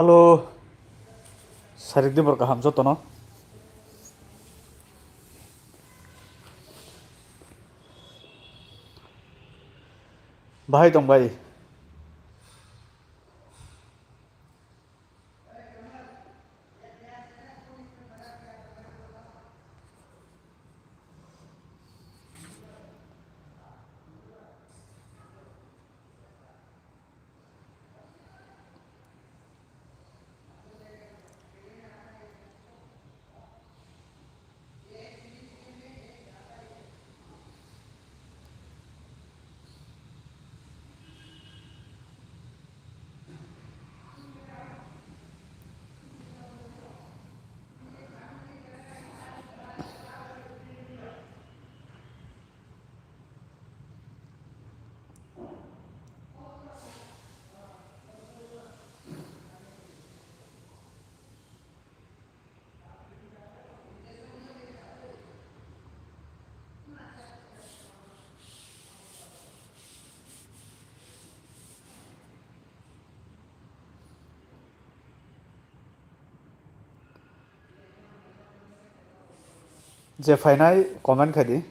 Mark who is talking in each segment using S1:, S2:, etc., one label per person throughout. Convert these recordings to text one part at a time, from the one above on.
S1: Halo, sarik di berkaham Joto no. Bahai dong bahai. Je fainai comment khadi.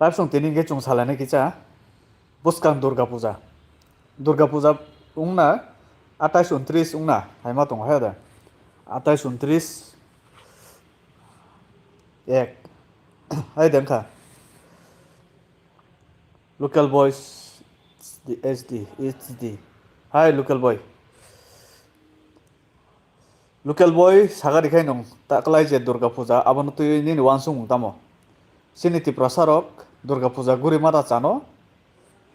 S1: Langsung tini ge chung salane kicha. Buskang Durga Puja. Durga Puja ungna 28 29 ungna. Haima tong hai da. 28 29 ek. Hai dengka. Local boys the SD HD. Hai local boy. Local boy saga dikhai nong. Taklai je Durga Puja abon tu ini wansung tamo. Sini Tiprasa Rok Durga Puja guri mata chano.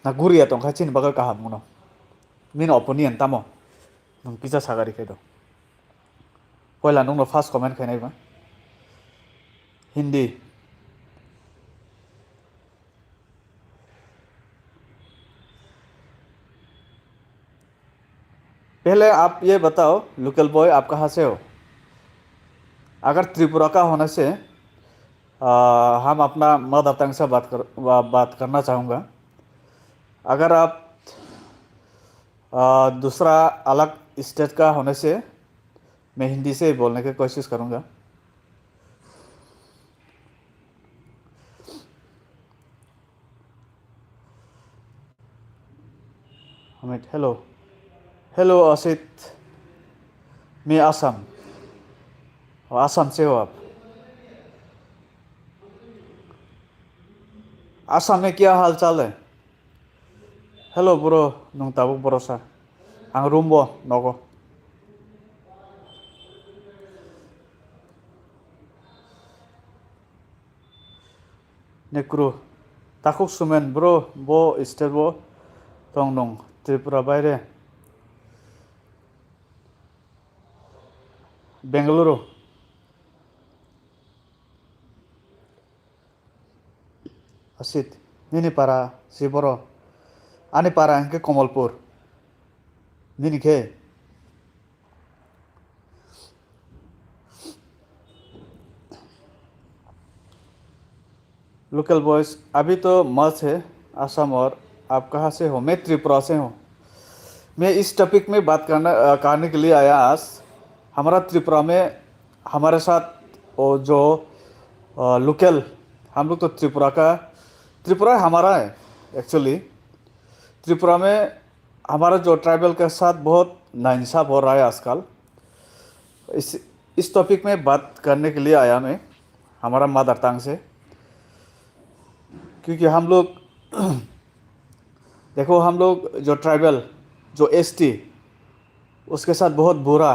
S1: Na guri atong kachin bagal kaham ngono. Min opinion tamo. Nong pizza saga dikhai do. Poila nong no first comment khai nai ba. Hindi पहले आप ये बताओ local boy आप कहाँ से हो। अगर त्रिपुरा का होने से हम अपना मदर टंग से बात करना चाहूँगा। अगर आप दूसरा अलग स्टेट का होने से मैं हिंदी से बोलने की कोशिश करूँगा। अमित हेलो हेलो असित मैं आसाम आसाम से हो आप। आसाम में क्या हाल चाल है। हेलो ब्रो नों ताबुक बरसा आं रूम बो नगो नेक्रू ताकुक सुमेन ब्रो बो स्टेट बो तंग नों त्रिपुरा बायरे बेंगलुरु असित निनिपारा सिबरो आनिपारा इनके कमलपुर निनिखे लोकल बॉयज अभी तो मस्त है असम और आप कहाँ से हो। मैं त्रिपुरा से हूँ। मैं इस टॉपिक में बात करने के लिए आया आज। हमारा त्रिपुरा में हमारे साथ वो जो लोकल हम लोग तो त्रिपुरा हमारा है एक्चुअली। त्रिपुरा में हमारा जो ट्राइबल के साथ बहुत नाइंसाफ हो रहा है आजकल। इस टॉपिक में बात करने के लिए आया मैं हमारा मदर टंग से। क्योंकि हम लोग देखो हम लोग जो ट्राइबल जो एसटी उसके साथ बहुत बुरा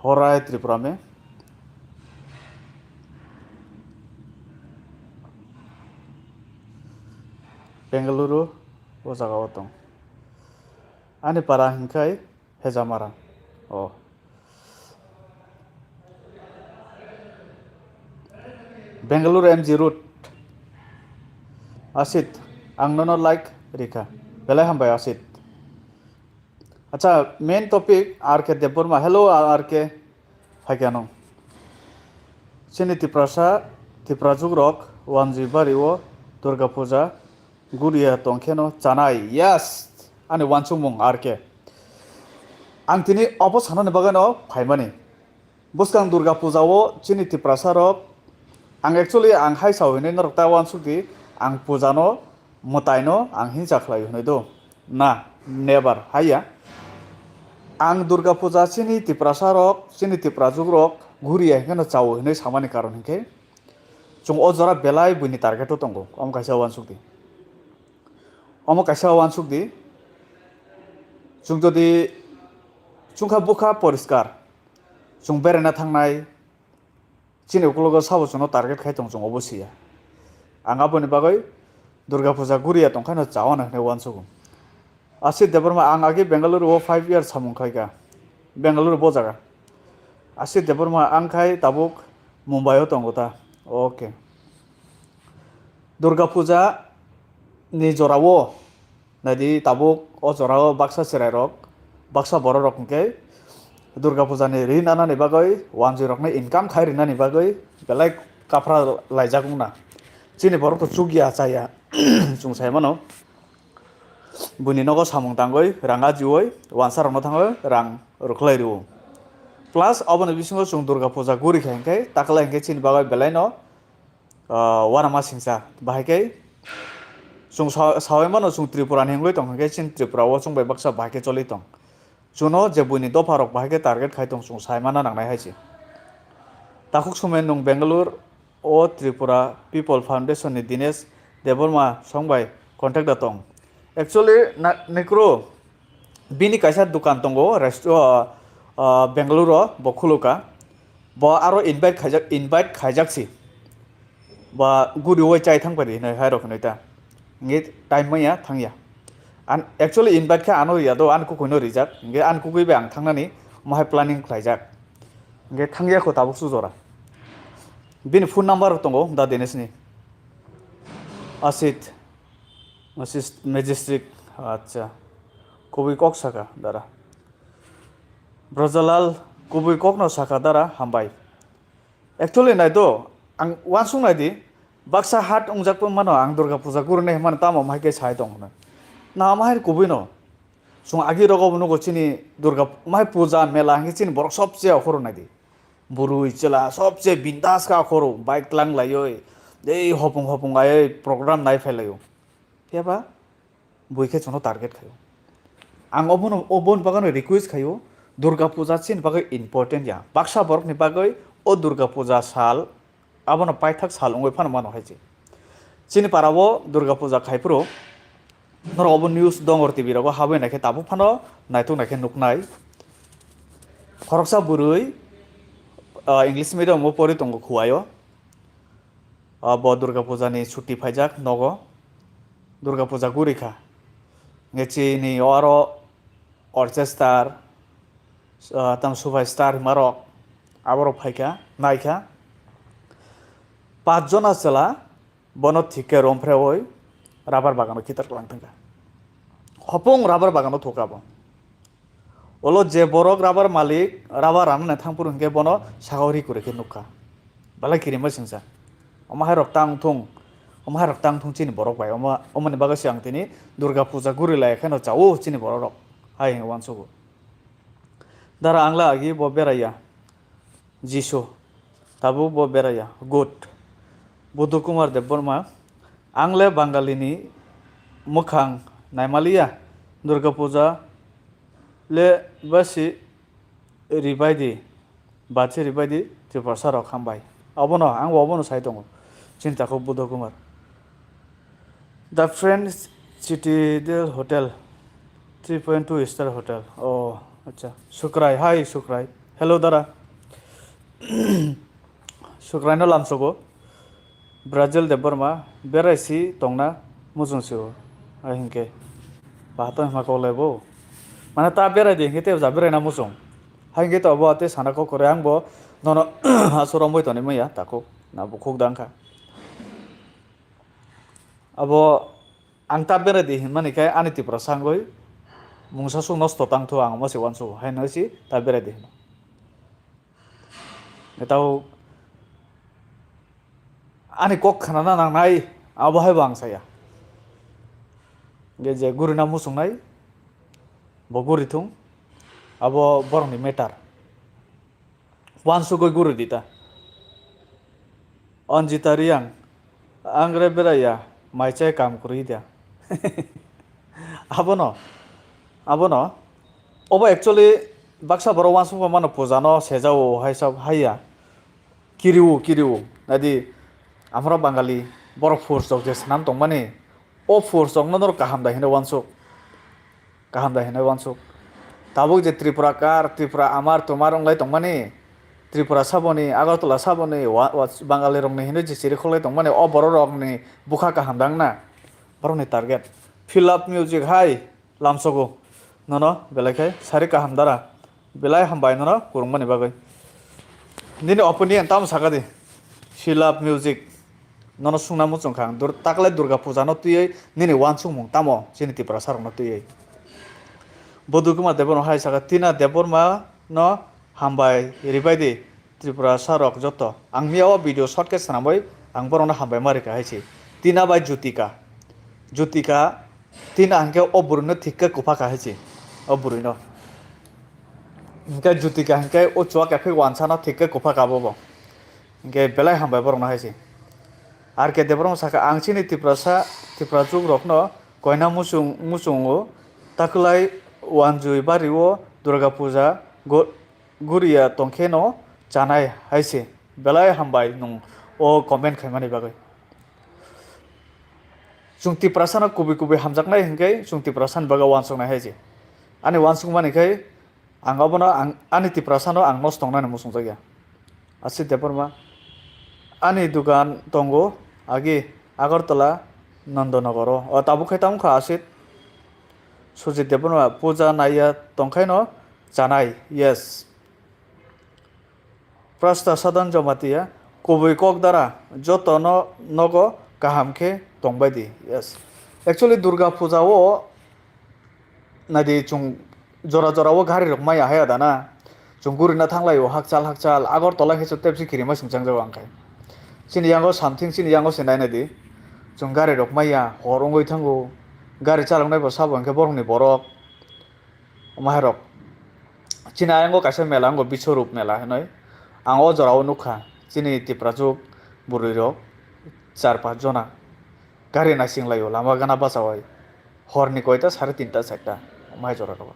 S1: हो रहा है त्रिपुरा में। Bengaluru o jagao tong ani para hingkai hejamara o Bengaluru MG route asit ang nono like rika belai hambai asit acha main topic RK Deborma hello RK hagiano Chini Tiprasa Rok Wngwi bari o Durga Puja Guria tongkeno chanai yes ani wansumung RK ang tini opo sanone bagano phaimani buskang Durga Puja o Chini Tiprasa Rok ang actually ang hai sawini norokta wansukti ang puja no mutai no ang hinja khlai hunai do na never haya ang Durga Puja Chini Tiprasa Rok Chini Tiprasa Rok guria heno chawo hinai samani karon hingke chung o jora belai buini target tongo om kaisa wansukdi chung jodi chungkha bukha poriskar chung berena thangnai chini uklogo sabo chuno target khai tong chung obosia ang aboni bagoi Durga Puja guria tongkhano chawana hne wansugu asi deborma ang agi Bengaluru o 5 years samung khaiga Bengaluru bo jaga asi deborma ang khai tabuk Mumbai o tongo ta okay Durga Puja ni jorao nadi tabuk o jorao baksa serai rok baksa boro rok hingke Durga Puja ni rin anani bagoi Wngwi rok ni income khai rinani bagoi belai kapra laijagungna chini borok to chugia chaya chung saimano buni nogo samung tangoi ranga jioi wansa rok no thango rang roklai ru plus oboni bisingo chung Durga Puja guri khaingkai takla hingke chini bagoi belai no warama singsa bahaikai chung sawaimano chung Tripura ni hingoi tong hingke chin Tripura o chung bai baksa bahaikai choli tong chuno je buni dopa rok bahaikai target khai tong chung saimana nangnai haisi takuk sumen nung Bengaluru o Tripura People Foundation ni Dinesh Deborma songbai contact datong actually nikro bini kaisa dukan tongo Bengaluru bo khuluka bo aro invite khaijaksi ba guri oi chai thangpari nei hairok neita ngi time maya thangya an actually invite kha ano ya do an ku koino rijak ngi an ku gui be ang thangnani mahai planning khlaijak ngi thangya ko tabuk sujora bin phone number tongo da Dinesh ni asit majestic acha kubui kok saka dara Brajalal kubui kok no saka dara hambai actually nai do ang wansung nai di baksa hat ungjak mano ang Durga Puja gurne man tamo maike chai tong na mahir kubui no sung agi rogo buno chini Durga mai puja mela ngi chini borok sobche khoro nai di burui chela sobche bindas ka khoro bike lang layoi ei hopung ai program nai phelayo keba buike chono target khayo ang obon bagano request khayo Durga Puja chin bagai important ya baksa borok ni bagai o Durga Puja sal abono paithak sal ongoi phano mano haiji chini parabo Durga Puja khaipro nor obon news dongor tv rogo habe nakhe tabu phano naitung nakhe nuknai khoroksa burui English medium o pori tongo khuayo bo Durga Puja ni chutti phaijak nogo Durga Puja gurikha ngechi ni oro orchestra tam subai star marok aboro phaika naikha 5 jona chela bono thike romphre oi rabar bagano kitar langthanga hopong rabar bagano thokabo olo je borok rabar malik rabar ramne thangpur hingke bono sagori kore ke nukha bala kirima singsa omahai rok tang thung chini borok bai omani baga siang tini Durga Puja guri lai khano chawo chini borok hai wansugo dara angla agi bo beraya Jisho tabu bo beraya good Buddha Kumar Deborma angle Bangalini mukhang naimaliya Durga Puja le basi ribaidi bache ribaidi Tiprasa Rok hambai abono sai tongo cinta ko Buddha Kumar the Friends Citadel Hotel 3.2 star hotel oh acha Sukrai hi Sukrai hello dara Sukrai no lamsogo Brazil Deborma beraisi tongna musung siu ahingke bahto hima ko lebo mane ta berai de hingke te ja berai na musung hingke to bo te sana ko kore ang bo nono asoro moi to ni maya tako na bo khok dang kha abo ang ta berai de himani kai ani tipra sangoi mungsa su nosto tang thu ang mo se wan su hai no si ta berai de etau ani kok khana na nang nai abo hai bang saya ge je guru na musung nai bo guri thung abo borong ni metar wan su goi guru dita onjita riang angre beraya mai chai kam kuri dia abono obo actually baksa boro wan su mano pujano sejao hai sab haiya kiriu nadi আমরা বাঙালি বড় force জক যে স্নান দং মানে ও force জক নর কাহাম দা হেনে ওয়ানসুক তাবুক যে ত্রিপুরা আমার তোমার অংলাই দং মানে ত্রিপুরা সাবনি আগরতলা সাবনি বাঙালি রংনি হেনে যে সিরি খলাই দং মানে ও বড় রংনি বুখা কাহাম দাং না বড়নি টার্গেট ফিল আপ মিউজিক হাই লামসগো নন বেলাইখাই সারি কাহাম দারা বেলাই হামবাই নন কুরুং মানে বাগৈ নিনি অপনিয়ন তাম সাগাদি fill up music nono sungna muchung khang taklai durga puja no tuyei nini wansung mung tamo chini tiprasa rok no tuyei bodukuma debor hai saka tina deborma no hambai ribaidi tiprasa rok joto ang miawa video shortcut sanambai ang borona hambai mari ka haisi tina bai jutika tina angke oburno thikka kupa ka haisi oburino ingka jutika angke o chwa ka phe wansana thikka kupa ka bobo ingke belai hambai borona haisi আর কে দেবরম সাকা আংচিনি টিপ্রাচুক রকনো কয়না মুসুংও তাকলাই ওয়ানজুই বারিও দুর্গা পূজা গুরিয়া তংখেনো জানাই হাইছে বেলাই হামবাই নুং ও comment খাইমানি বাগৈ जों टिप्रासानो कुबि हामजाकनाय हिंकै जों टिप्रासान बागा वानसंनाय हायजे आनि वानसंमानिखै आं अबनो आनि टिप्रासानो आं नस्तंनानै मुसंजाया आसि Debbarma ani dukan tongo agi agartala nandonagoro o tabukhai tamkha asit sujit debonwa puja naya tongkhaino janai yes prasta sadan jomatiya kubui kok dara joto nogo kahamkhe tongbaidi yes actually durga puja o nadi chung jora o gari rok maya haya dana chung gurina thanglai o hakchal agartala hesu tepsi kirima singchangjaw angkai sini yango something sini yango senai nadi chung gari rok maya horongoi thango gari chalangnai bo sabo angke borongni borok maharok sini yango kaisa mela ango bisorup mela hanoi ang o jorao nukha sini tiprachuk burui rok 4-5 jona gari nasinglayo lama gana basawai horni koita 3:30 4টা mai jora rok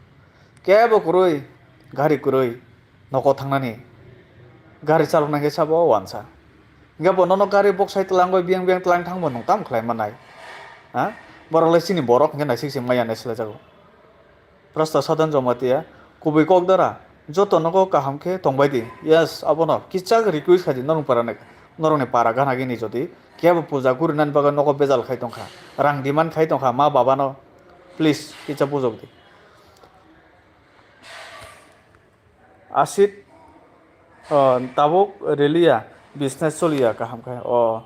S1: kebo kurui gari kurui noko thangnani gari chalokna ke sabo wansa gabo nono gari box sai telangoi biang telang thangbo nong tam khlai manai ha borok sini borok nge nasik sing maya nesla jago prasta sadan jomatiya kubui kok dara joto nogo kahamkhe tongbaidi yes abono kichak request khadi norong parane norone para gana gini jodi kebo puja gurinan baga nogo bezal khai tongkha rang diman khai tongkha ma baba no please kicha pujok di asit tabuk relia business choliya kaham khai o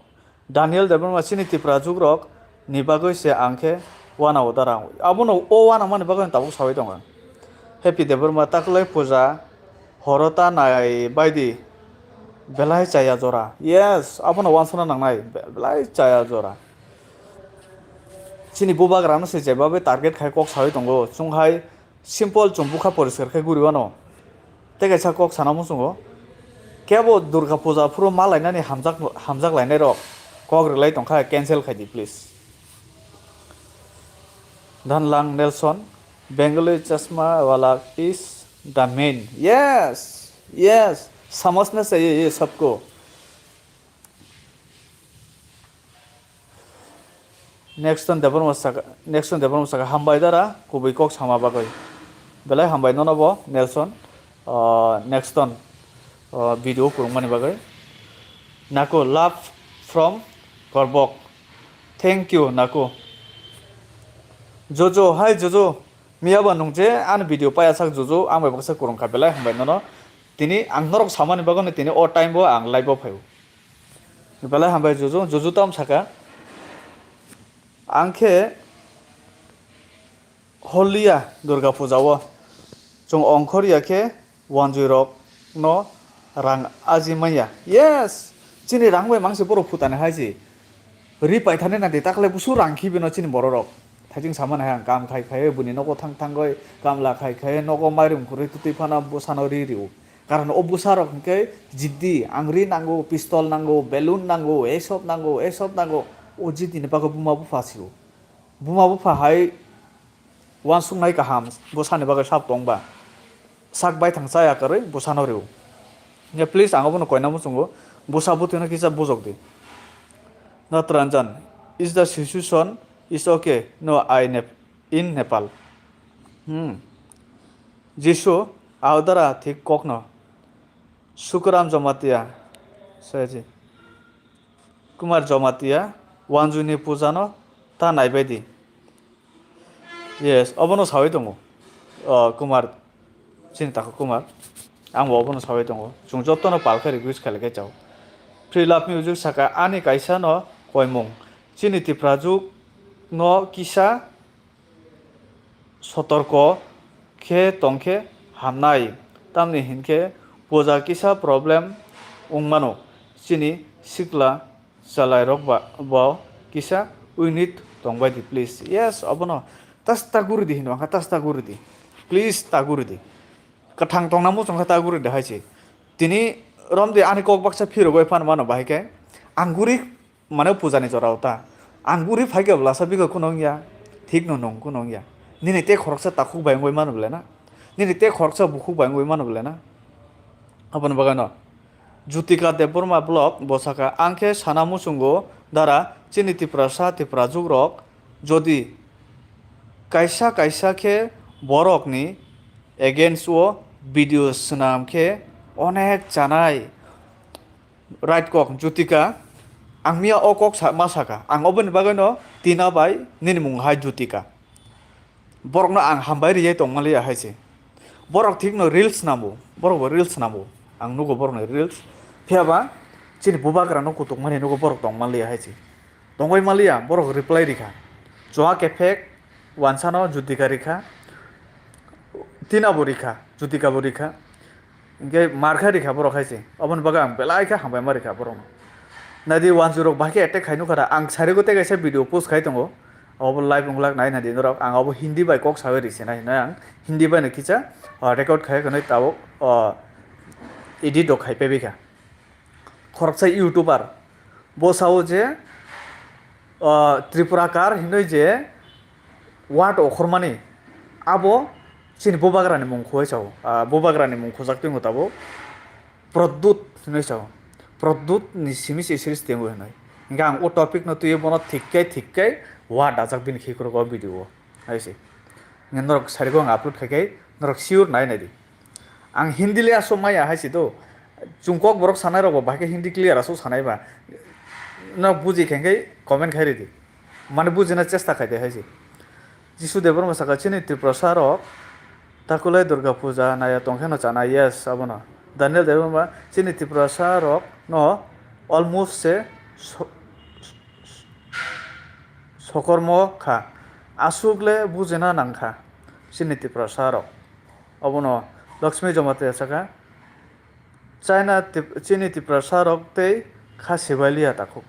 S1: daniel debon masini tiprachuk rok ni bagoi se angkhe wana odara abono o wana mane bagoi tabuk sawai tonga happy debor ma taklai puja horota nai baidi belai chaya jora yes abono wansona nangnai belai chaya jora sini bubagrano se jebabe target khai kok sawai tongo chunghai simple chumbukha poriskar khai guriwano tege sa kok sanamu sungo kebo durga puja phru malainani hamjak lainai rok kok relai tongkha cancel khai di please dhanlang nelson bengali chashma wala is the main yes समझना चाहिए ये सबको next देबर मसाका हामबाय दारा कुबै कक सामा बागै बेलाय हामबाय ननबो नेलसन नेक्स्ट भिडियो कुरमानि बागै नाको लाभ फ्रॉम गरबक थैंक यू नाको Jojo, hi Jojo. Miaba nungje an video pa yasak Jojo ang bai baksa kurang kabela hambai nono. Tini ang norok samani bagon tini o time bo ang live bo phayo. Bela hambai Jojo, Jojo tam saka. Angke holia Durga Puja wo. Chung ongkhoriya ke Wngwi rok no rang ajimaya. Yes. Chini rang bai mangse boro phutane haji. Ripai thane na ditakle busu rang khibe no chini boro rok. Thajing saman hayang kam khai khai buni nogo thang thang goi kamla khai khai nogo mairum khuri tuti phana busano riu karon o busarok ke jiddi angri nango pistol nango balloon nango esop nango o jiddi ne bago buma bufa hai wan sungnai kaham busane bago sap tongba sak bai thang saya kare busano riu ne please ango bono koina mo sungo busa butuna kisa bujok di na tranjan is the situation is okay. No, in Nepal. Jisho, Audara, Thik Kok Khwna. Sukaram Jomatia. Saji. Kumar Jomatia. Wngwi Puja no. Ta naibedi. Yes, Obono Sawi Tongo. Kumar. Sinta Kumar. Ang Obono Sawi Tongo. Chung Joto no Palka request Kalake Chow. Pre-love music Saka Ani Kaisa no Koimung. Chini Tiprajuk no kisa sotorko ke tongke hamnai tamni hinke puja kisa problem ungmano chini sikla salai rokba kisa we need tongbai di please. Yes abono tas taguri di hino tas taguri di please taguri di kathang tongnamo chongka taguri di haisi tini romde ani kok baksa phiro goi fan mano bahike anguri mane puja ni jorauta Anguri faike blasa bigo kunong ya thik no nong kunong ya nini te khoroksa takhu bai ngoi manu blena nini te khoroksa bukhu bai ngoi manu blena apon bagano Jutika Deborma blog bosaka angke sanamu sungo dara Chini Tiprasa Rok jodi kaisa ke borok ni against wo video sunam ke onek janai right kok Jutika ang mia okok masaka ang oben bagano tina bai nin mung hai Jutika borok no ang hambai ri tong mali ya haise borok thik no reels namu borok reels namu ang nugo borok no reels phiaba chini bubagra no kutuk mani nugo borok tong mali ya haise tongoi mali ya borok reply rikha joa ke fake wansano Jutika rikha tina borikha Jutika borikha inge markha rikha borok haise oben baga ang belai kha hambai marikha borok Nadi Wngwi rok bahke attack khainu khara ang sare gote kaisa video post khai tongo obo live unglak nai nadi norok ang obo hindi bai kok sawe ri senai na ang hindi bai na kicha record khai kanai tabo edit dok khai pebika khoroksa youtuber bosao je tripurakar hinoi je wat okhormani abo chini bobagrani mung khoi chao bobagrani mung khojak tingo tabo produt hinoi chao Produt ni simi series tengo hanai. Inga ang o topic no tuye bono thikke wa dajak bin khikro go video aise. Ngendorok sariko ang upload khakai norok sure nai nai di. Ang hindi le aso maya haisi to chungkok borok sanai rok ba ke hindi clear aso sanai ba. Na buji khengai comment khairi di. Mane bujina chesta khaide haisi. Jisu debar masaka Chini Tiprasa Rok takulai Durga Puja naya tongkheno chana yes abono. Daniel Devama Chini Tiprasa Rok no almost se sokormo kha asugle bujena nangkha Chini Tiprasa Rok abono Lakshmi Jomate saka China Chini Tiprasa Rok te kha sebalia takho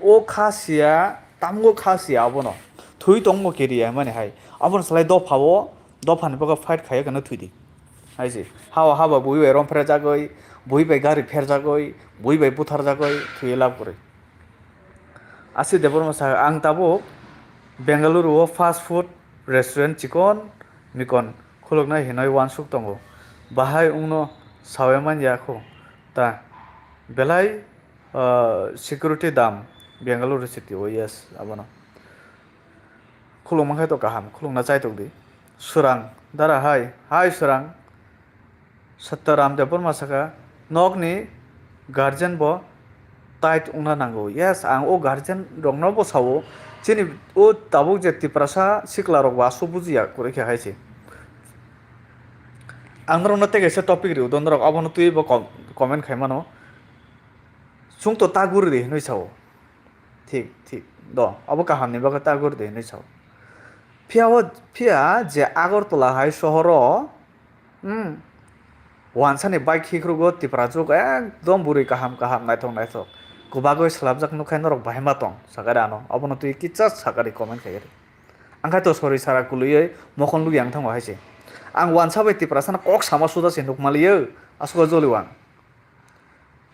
S1: o khasia tamgo khasia abono thui tongmo keriya mane hai abono slai do phawo do phane baga fight khaya kana thuidi haisi hawa bui bai rom phera jagoi bui bai gari pher jagoi bui bai puthar jagoi thuye lab kore asi debor masa ang tabo Bengaluru o fast food restaurant chikon mikon khulokna hinoi wansuk tongo bahai ungno saweman yakho ta belai security dam Bengaluru city o yes abono khulong mangkai to kaham khulong na chai tokdi surang dara hai surang Sataram Debor masaka nokni guardian bo tight ungna nango yes ang o guardian rongno bo sawo chini o tabuk je tiprasa sikla rok wa so bujiya kore khe haise angrok no tege se topic ri udon rok abono tui bo comment khaimano sung to tagur de noi sao ঠিক ঠিক দ abo kaham ni baga tagur de noi sao phia je agartala hai sohoro wansani bike hikrugo tiprajok ekdom buri kaham kaham naithok kubagoi slabjak nukhai norok bahima tong sakari ano abono tui kicha sakari comment khairi angkai to sorry sara kuluyei mokon lugi ang thango haise ang wansa bai tiprasana kok sama suda se nukmaliyo asgo joliwang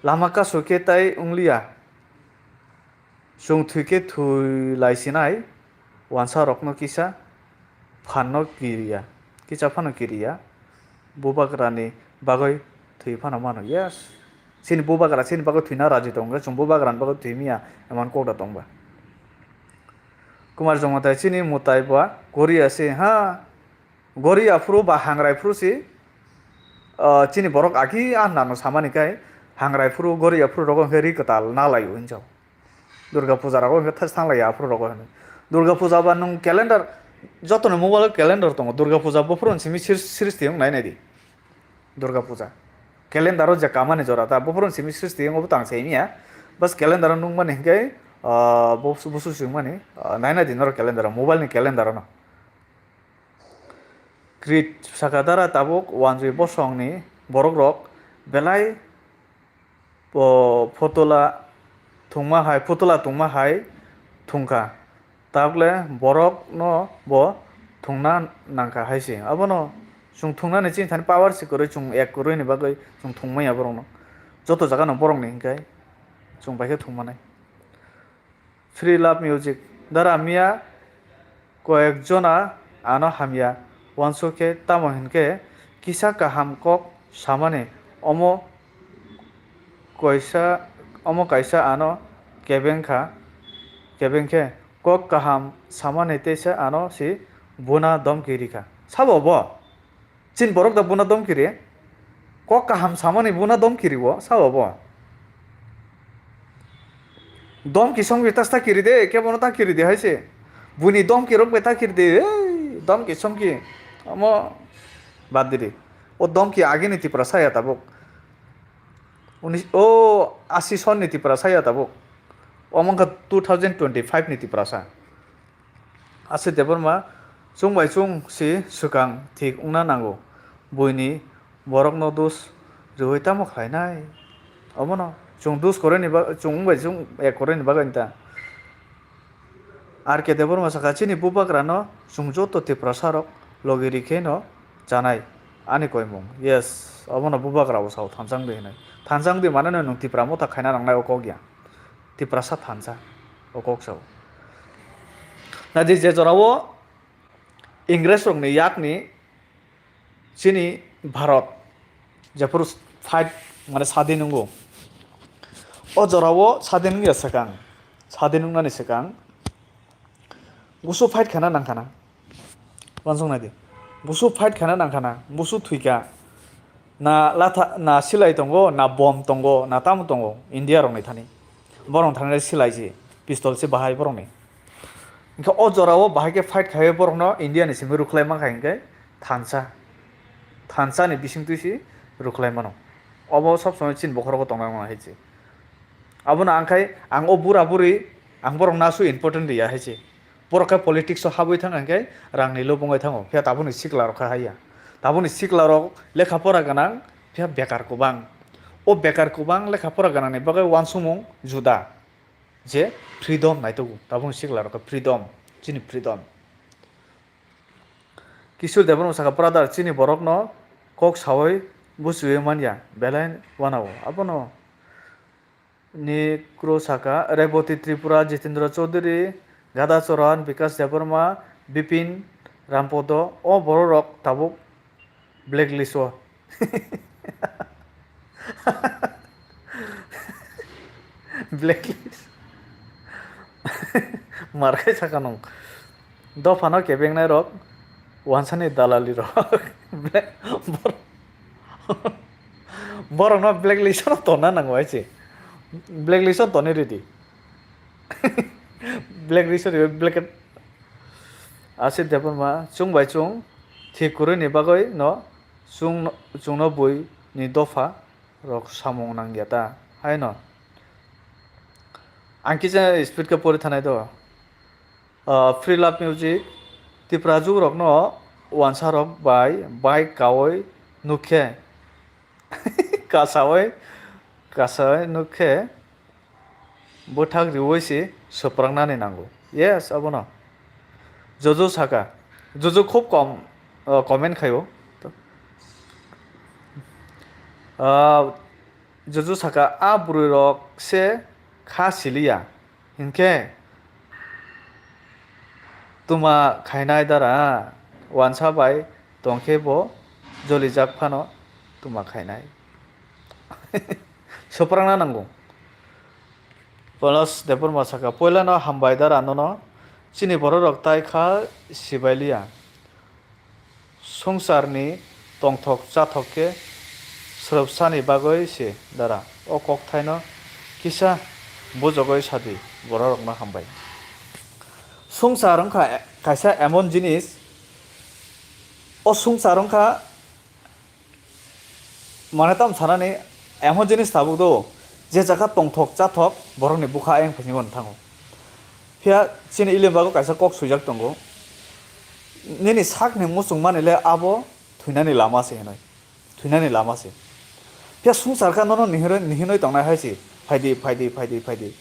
S1: lama ka suke tai unglia sung thuike thui laisinai wansa rokno kisa phanno kiriya bubagrani bagoi thui phano mano yes sini bubagra sini bagoi thuina raji tonga sung bubagran bagoi thuimia eman kokda tongba kumar jongmatai chini mutai ba goria se ha goria phru ba hangrai phru si chini borok aki nano samani kai hangrai phru goria phru rogo heri katal nalai unjau Durga Puja rago hingga thas thanglai phru rogo hene Durga Puja ba nung calendar jotono mobile calendar tongo Durga Puja bo phru simi sristi nai nai di Durga Puja calendar o ja kamane jorata bo phru simi sristi ngo butang seimia bas calendar nung mane hinggai busu singmani naina dinor calendar mobile ni calendar no grid sakadara tabuk Wngwi bosong ni borok rok belai fotola tungma hai tungka table borok no bo tungna nangka haisi abono sung tungna ni chin thani power sikore sung ek koroi ni bagai sung tungmaya borok no joto jaga no borok ni hingkai sung baike tungmanai free love music dara mia koekjona ano hamia wansoke tamo hinke kisa kaham kok samane omo kaisa ano kebenke kok kaham samane tesa ano si buna domkiri ka sabo bo chin borok da buna domkiri kok kaham samane buna domkiri bo sabo bo dom ki song tas ta kiri de ke bono ta kiri de haise buni dom ki rok beta kiri de dom ki song ki amo bad diri o dom ki age ni tiprasa ya tabuk o 80 son ni tiprasa ya tabuk omongka 2025 ni tiprasa ase deborma chung bai chung si sukang thik ungna nango buini borok no dus roi tamo khlainai omono chung dus kore ni ba chung bai chung ek kore ni baganta ar ke deborma sakachi ni bubagrano chung joto tiprasa rok logiri kheno janai ani koimung yes omono bubagra bo sao thanjang de hinai thanjang de manane nung tipramo ta khaina nangnai okogya tiprasa thanja okok sao na je jorawo इंग्रेज रंग ने याक नि चीनी Bharat Zafar fight माने सादि नंगो ओ जरावो सादि नंगि सकां सादि नंगनानि सकां गुसु फाइट खाना नांखाना वानसं नायदि गुसु फाइट खाना नांखाना गुसु थुइका ना लाथा ना सिलाइ दंगो ना बम दंगो ना ताम दंगो इंडिया रंग नै थानि बरं थांनाय सिलाइ जे पिस्तल से बाहाय बरं नै इनका ओ जरावो बाहायके फाइट खायो बरनो इंडिया नि सिमि रुखलाय माखा इनके थानसा नि बिसिं तुसि रुखलाय मानो अबो सब समय चिन बखरको तंना मा हेचे अबनो आंखाय आं ओ बुरा बुरि आं बरं नासु इम्पोर्टेन्ट दिया हेचे बरका पॉलिटिक्स हाबै थां आंखाय रांनि लबंगाय थाङो फिया ताबुनि सिकला रखा हाया ताबुनि सिकला रक लेखा फरा गानां फिया बेकार कुबां ओ बेकार कुबां लेखा फरा गानांनि बागै वानसुमुं जुदा जे फ्रीडम नायतगु ताबुं सिकला रक फ्रीडम चिनि फ्रीडम किशोर देबर मसाका ब्रादार चिनि बरक न कक सावै बुसुए मानिया बेलाइन वानाव अपनो नि क्रोसाका रेवती त्रिपुरा जितेन्द्र चौधरी गादा चौहान विकास देबरमा बिपिन रामपद ओ बरक ताबुक ब्लैक लिस्ट ब्लैक लिस्ट मारखाय साका नं दफानो केबेंनाय रक वानसानि दालालि रक बरक न ब्लैक लिस्ट तना नांगौ आइसे ब्लैक लिस्ट तने ready black sorry black asit dapon ma chung bai chung thik kuru ni bagoi no chung no bui ni dofa rok samung nangya ta hai no angki ja speed ka pori thanai do free love music tipraju rok no wansa rok bai kawoi nukhe kasawai nukhe bothak riwoi si soprangnani nango yes abono jojo saka jojo খুব কম comment খাইও jojo saka a burui rok se kha siliya hinke tuma khainai dara wansa bai tongkhe bo jolijak phano tuma khainai soprangna nango plus depor masaka poila no hambai dara no chini boro rok tai kha sibailiya songsarni tongthok chathokke srobsani bagoi se dara o kok thaino kisa bojogoi sadi boro rok no hambai songsar ongkha kaisa emon jinis o songsar ongkha mane tam sanani emon jinis tabuk do je jaga tongthok chathok borokni bukha eng phingon thango pia chini ilimbago kaisa kok sujak tongo nini sakni musung manile abo thuinani lama se henoi thuinani lama se pia songsar ka nono nihinoi tongnai haisi faidi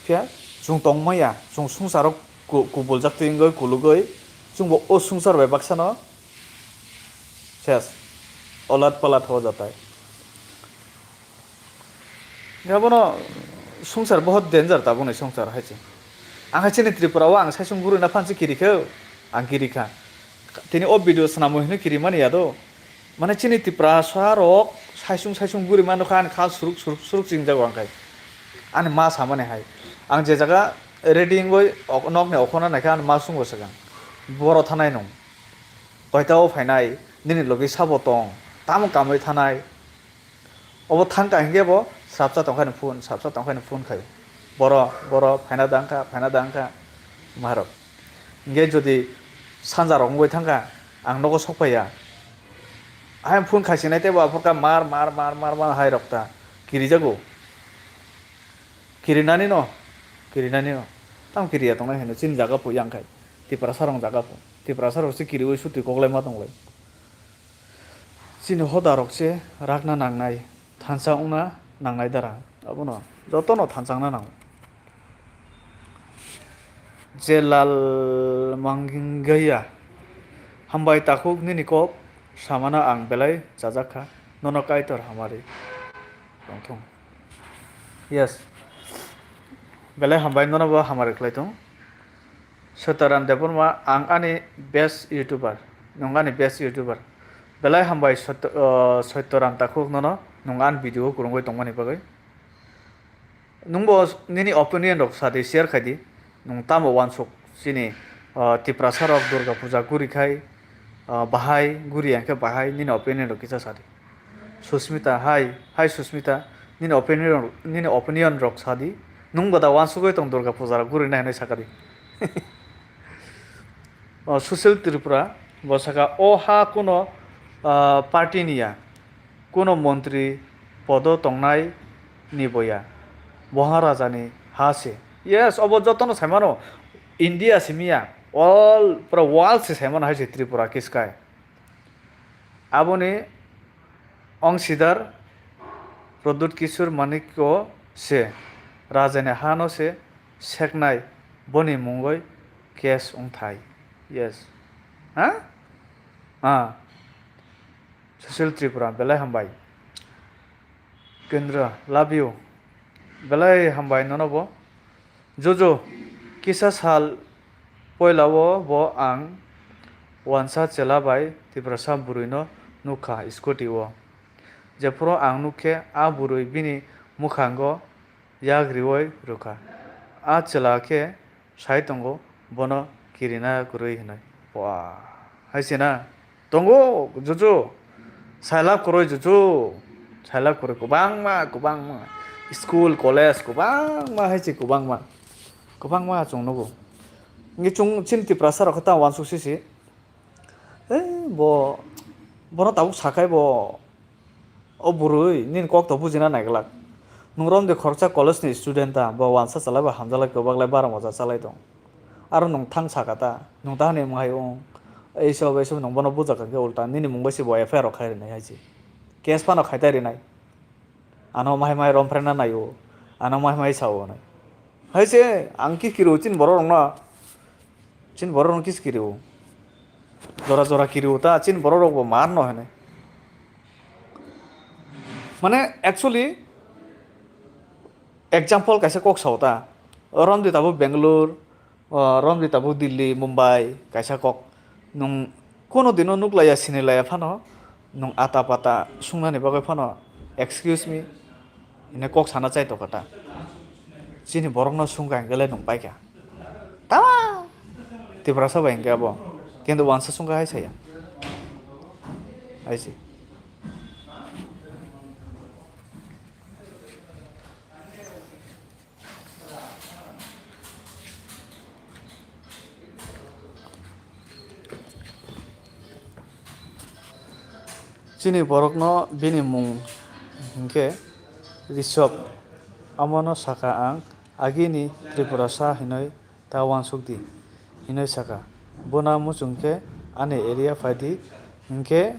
S1: pia chung tongmaya chung songsarok kubuljak tingoi kulugoi chungbo o songsar bai baksano ses olat palat ho jatai gabono songsar bahut danger tabone songsar haisi ang haisi ni tripura wa ang saisung guru na phansi kirikho ang kirikha tini o video sanamo hinu kirimani yado mane chini tiprasa rok saisung guri mano khan khal suruk jingjago angkai ani ma samane hai ang je jaga reading boy nokne okhona naikha ani ma sungo sagang boro thanai nong toitao phainai nini logi sabo tong tamo kamoi thanai obo thangka hinge bo sapsa tongkhaino phun khai boro phaina dangka marok nge jodi sanja rongoi thangka ang nogo sokpaya ayam phun khaisinai tebo aporka mar hai rokta kirijago kirinani no tam kiriya tongnai heno chin jaga pu yangkai tiprasa rong jaga pu tiprasa rok se kiriwoi suti koglai ma tonglai chini hoda rok se rakna nangnai thansa ungna nangnai dara abono jotono thansangna nang jelal manggaya hambai takhuk nini kop samana ang belai jajakha nono kaitor hamari tongthong yes belai hambai nono bo hamari khlaitong Setaran dapur ma ang ani best youtuber nongani best youtuber belai hambai setaran takhuk nono nongan video kurungoi tongmani bagai nungbo nini opinion rok sadi share khadi nung tamo wansuk sini tiprasa rok durga puja guri khai bahai guri angke bahai nini opinion rok kisa sadi susmita hi susmita nini opinion rok sadi nung bada wansukoi tong durga puja guri nai nai sakadi susil tripura bosaka o ha kono party niya kono mantri podo tongnai niboya Maharaja ni hase yes obo jotono saimano india simia all pro world se saimano haise tripura kiskai aboni অংশীদার প্রদ্যুৎ কিশোর মানিক্য সে রাজানে হানো সে সেকনাই বনি মুঙ্গই কেস উংথাই yes Sushil Tripura বেলায় হামবাই কেন্দ্র love you belai hambai nonobo jojo kisa sal poilao bo ang wansa chela bai tiprasa buruino nukha scooty o jepro ang nukhe a burui bini mukhango yagrioi rukha a chela khe saitongo bono kirina kurui hinai wa haisina tongo jojo sailap koroi jojo sailap koroi kubang ma school college kubang ma haisi kubang ma Kubang ma chung nugu. Ngi chung chin Tiprasa Rok ta wan su si. Bo bono tabuk sakai bo o burui nin kok to bujina naiglak. Nungrom de khorcha college ni student ta bo wansa chalai ba hamjala kobaglai bara moja chalai dong. Aro nung thang sakata nung ta ni mai ong এইসব নং বনো বুঝা কাকে উল্টা নিনি মুম্বাই সে বয় ফেরো খাই নাই আইছি কেস পানো খাইতাই রে নাই আনো মাই মাই রমফ্রেনা নাইও আনো মাই মাই সাও নাই হাইছে আং কি কিরু চিন বড় রং না চিন বড় রং কিস কিরু জোরা জোরা কিরু তা চিন বড় রং মার ন হয় মানে অ্যাকচুয়ালি এক্সাম্পল কাইসে কক সাওতা রমদি তাবু বেঙ্গালোর রমদি তাবু দিল্লি মুম্বাই কাইসা কক nung kono dino nuklaya sinilaya phano nung ata pata sungnani bagoi phano excuse me ine kok sana chai to kata chini borok no sungka ngele nung paika tama Tiprasa ba engke abo kintu wansa sungka hai saya aisi chini borok no bini mung hingke risop amono saka ang agini Tiprasa hinoi ta wansukdi hinoi saka bona muchungke ane area faidi hingke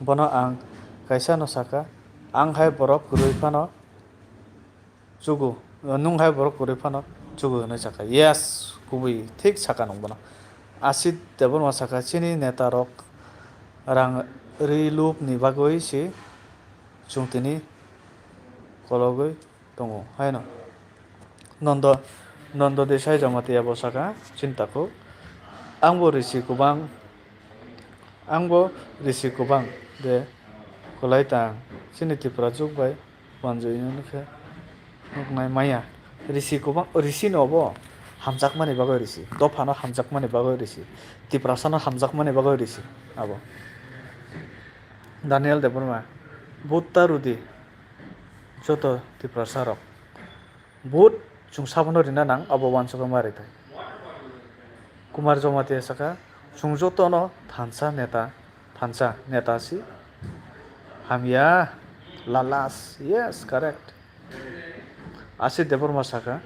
S1: bono ang kaisa no saka ang hai borok kurui phano chugu nung hai borok kurui phano chugu hinoi saka yes kubui thik saka nong bono asit debon ma saka chini neta rok rang riluk ni bagoi si chungtini kologoi tongo haino nondo desai jamati abo saka cinta ko angbo risi kubang de kolai tang chini Tripura jukbai wanjoi nukhe nuknai maya risi kubang risi no bo hamjak mani bagoi risi dofano hamjak mani bagoi risi Tiprasa no hamjak mani bagoi risi abo Daniel Deborma Butta Rudi Joto Tiprasa Rok But chung sabono rina nang abo wansoka mari thai Kumar Jomati saka chung joto no thansa neta si hamya lalas yes correct Asit Deborma saka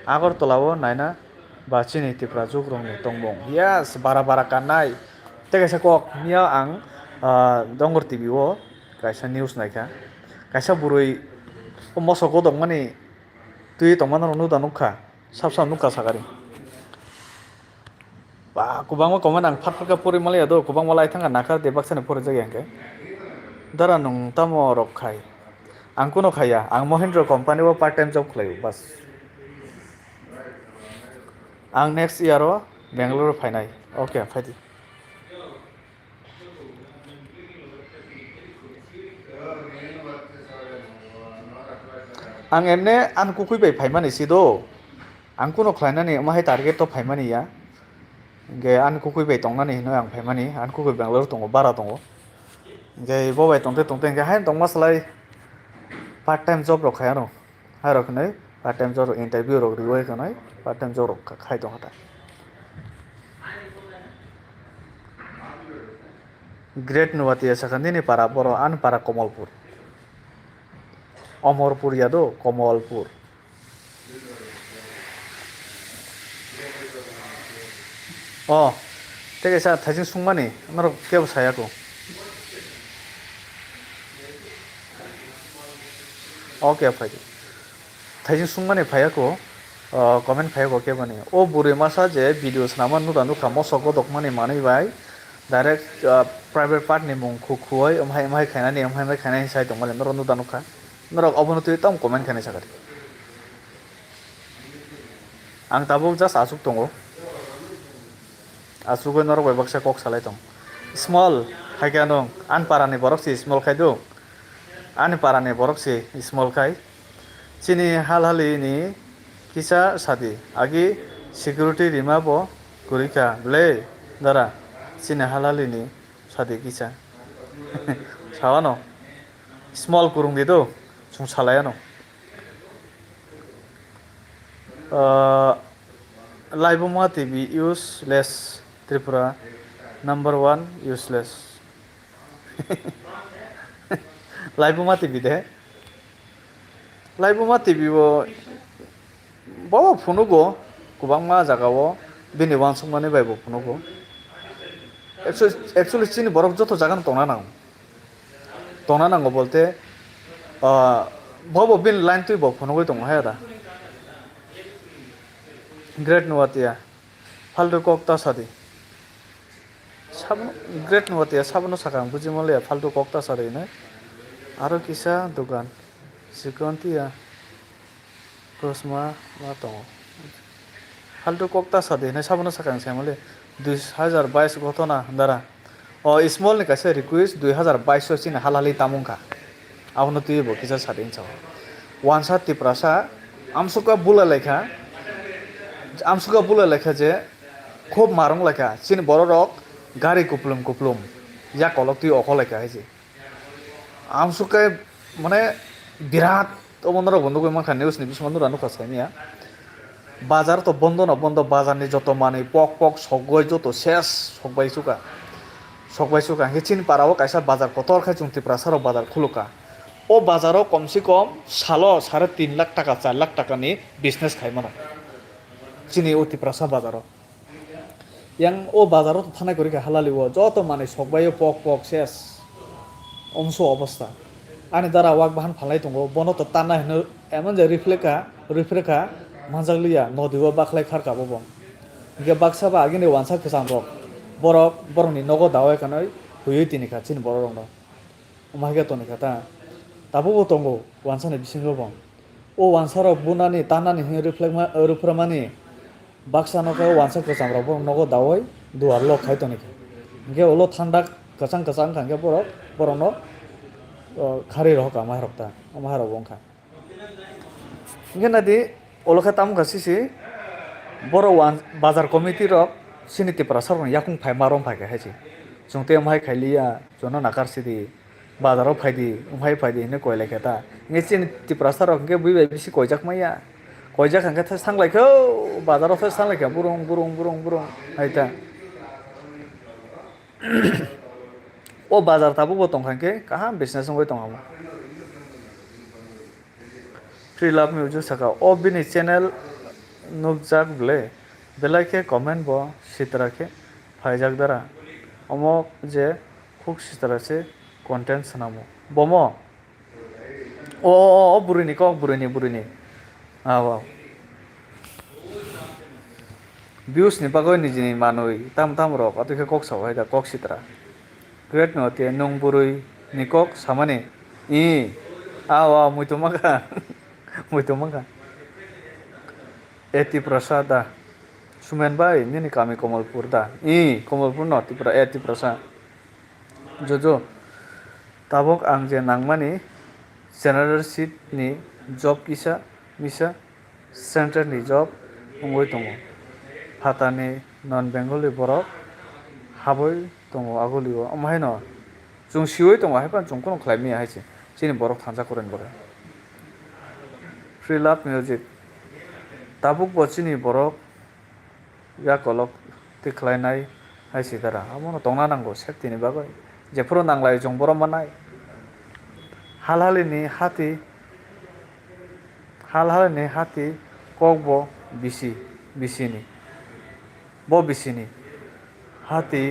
S1: Agartolao naina bachini Tripura jukrong ni tongbong yes bara kanai tega kok mia ang dongor TV o kaisa news naika kaisa burui mosoko dongmani tui tongmani nuda nukha sab nukha sakari ba kubangma komen ang phatpaka puri malaya do kubang malai thanga nakar debaksani puri jagi angke dara nung tamo Rokbai ang kuno khaya ang Mahindra company o part time job khlayo bas ang next year o Bangalore phainai okay phaidi ang emne an kukui bai phaimani sido ang kuno khlainani mahai target to phaimani ya ge an kukui bai tongnani hino ang phaimani an kukui Bangalore tongo bara tongo ge bobai tongte ge hain tongma salai part time job rok khayano ha rok nei part time job interview rok riwai kanai part time job rok khai tong hata great nuwati sakandi ni para boro an para Komalpur Amorpur yado Komalpur tege sa thajing sungmani naro kebo sayako okay phaidi thajing sungmani phayako comment phayako kebani o buri masa je video snaman nuda nukha mosoko dokmani mani bai direct private part ni mung khukhoi amhai khainani sai tongmani naro nuda nukha naro obonotui tam comment khani sakari ang tabo just asuk tongo asugo naro bai baksa kok salai tong small haikanong an parani borok si small khaido an parani borok si small khai chini halhali ni kisa sadi agi security rima bo kurika ble dara chini halhali ni sadi kisa sawano small kurung dido chung salaya no Uh, Laiboma TV useless Tripura. Number one useless. Laiboma TV deh. Laiboma TV wo bawa phunugo kubang ma jagao bini wansungmani baibo phunugo. Actually chini borok joto jagan tongna nang. Tongna nango bolte bawa bin line tui bo phunugo tong hayada. Great nuatia. Faldo kokta sadi. Sabno great nuatia sabno sakang bujimole faldo kokta sadi ne. Aro kisa dugan. Sikontia. Kosma matong. Faldo kokta sadi ne sabno sakang semole 2022 ঘটনা দ্বারা small নি কাছে request 2022 চিন হালালি তামুংকা আবনো তুই বো কিসা সাদিন চাও ওয়ানসা তিপ্রাসা আমসুকা বুলা লেখা যে খুব মারং লেখা চিন বড় রক গাড়ি কুপলুম কুপলুম ইয়া কলক তুই অক লেখা হয়েছে আমসুকায় মানে বিরাট অবন্ধরা বন্ধু কই মাখা নিউজ নি বিসমান রানো কাছাইনিয়া বাজার তো বন্ধ না বন্ধ বাজারনি যত মানে পক পক সগয় যত শেষ সগবাই সুকা হেচিন পারাও কাইসা বাজার কতর খাই চুংতি প্রাসারও বাজার খুলুকা ও বাজারও কমসে কম সালো 3.5 লাখ টাকা 4 লাখ টাকানি বিজনেস খাই মানো চিনি অতি প্রাসা বাজারও ইয়াং ও বাজারও থানায় করি হালালিব যত মানে সগবাই পক পক শেষ অংশ অবস্থা আনি দ্বারা ওয়াক বাহান ফালাই দङ বনত টানা হেনো এমন যে রিফ্লেকা manjakliya nodibo baklai kharkabo bong ge baksaba agini wansa khesang rok borok ni nogo dawai kanai huyui tini kha chin borok rok no umage toni kata tabo bo tongo wansa ni bisingo bong o wansa rok bunani tanani he reframani baksa no ka wansa khesang rok bong nogo dawai duar lo khai toni kha ge olo thanda kasang khangge borok no khari rok amai rokta amai rok bong kha ge nadi Olokha tam gasisi boro wan bazar committee rok siniti prasar yakung phai marom phai ka haji jongte amhai khailia jono nakar sidi bazaro phaidi umhai phaidi ne koile khata nge siniti prasar rok nge buibai bisi koijak maya koijak hangka tha sanglai kho bazaro tha sanglai kha burung haita o bazar tabu bo tong khangke kaham business ngoi tong amo Free love music saka o bini channel nukjak ble belake comment bo sitrake phaijak dara omok je khuk sitrase content sanamo bomo o burini awa views ni bagoi ni jini manui tam rok atuke kok saw haida kok sitra great no te nong burui ni kok samane I awa muitumaka Eti prasada sumen bai ini kami Komalpur da Komalpur no Tipra eti prasa jojo tabok ang je nangmani general seat ni job kisa misa center ni job ngoi tongo hatani non bengali borok haboi tongo agoliwo amhai no jung sioi tongo haipan jung kono khlaimi haise chini borok thanja koren bore Free love music tabuk bochini borok ya kolok tiklainai haisi dara amono tongna nango sektini bagoi jefro nanglai jong borom manai halhalini hati kokbo bisini hati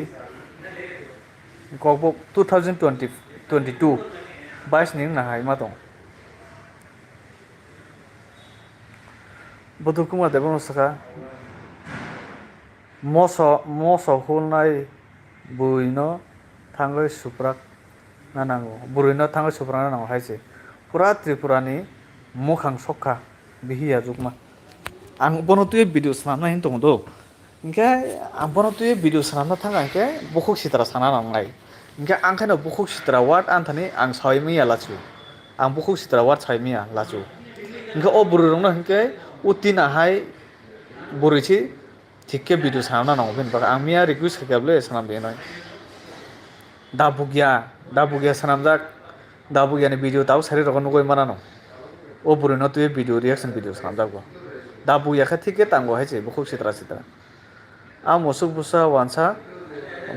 S1: kokbo 2022 22 ning na hai matong Bodo kuma debo saka moso hulnai buino thangai suprak nanango buino thangai suprak nanango haise pura tripurani mukhang sokha bihiya jukma ang bono tuye video sanamna hin tong do ingke ang bono tuye video sanamna thanga ingke bukhuk sitra sana nangai ingke ang khano bukhuk sitra wat anthani ang saimiya lachu ang bukhuk sitra wat saimiya lachu ingke o bururongno ingke utina hai burichi thikke video sanamna nang ben baka amia request khakable sanam be noi dabugya sanamjak dabugya ni video tau sari rogon goi manano o burino tu video reaction video sanamjak bo da buya kha thike tango hai che bukhuk sitra sitra a musuk busa wansa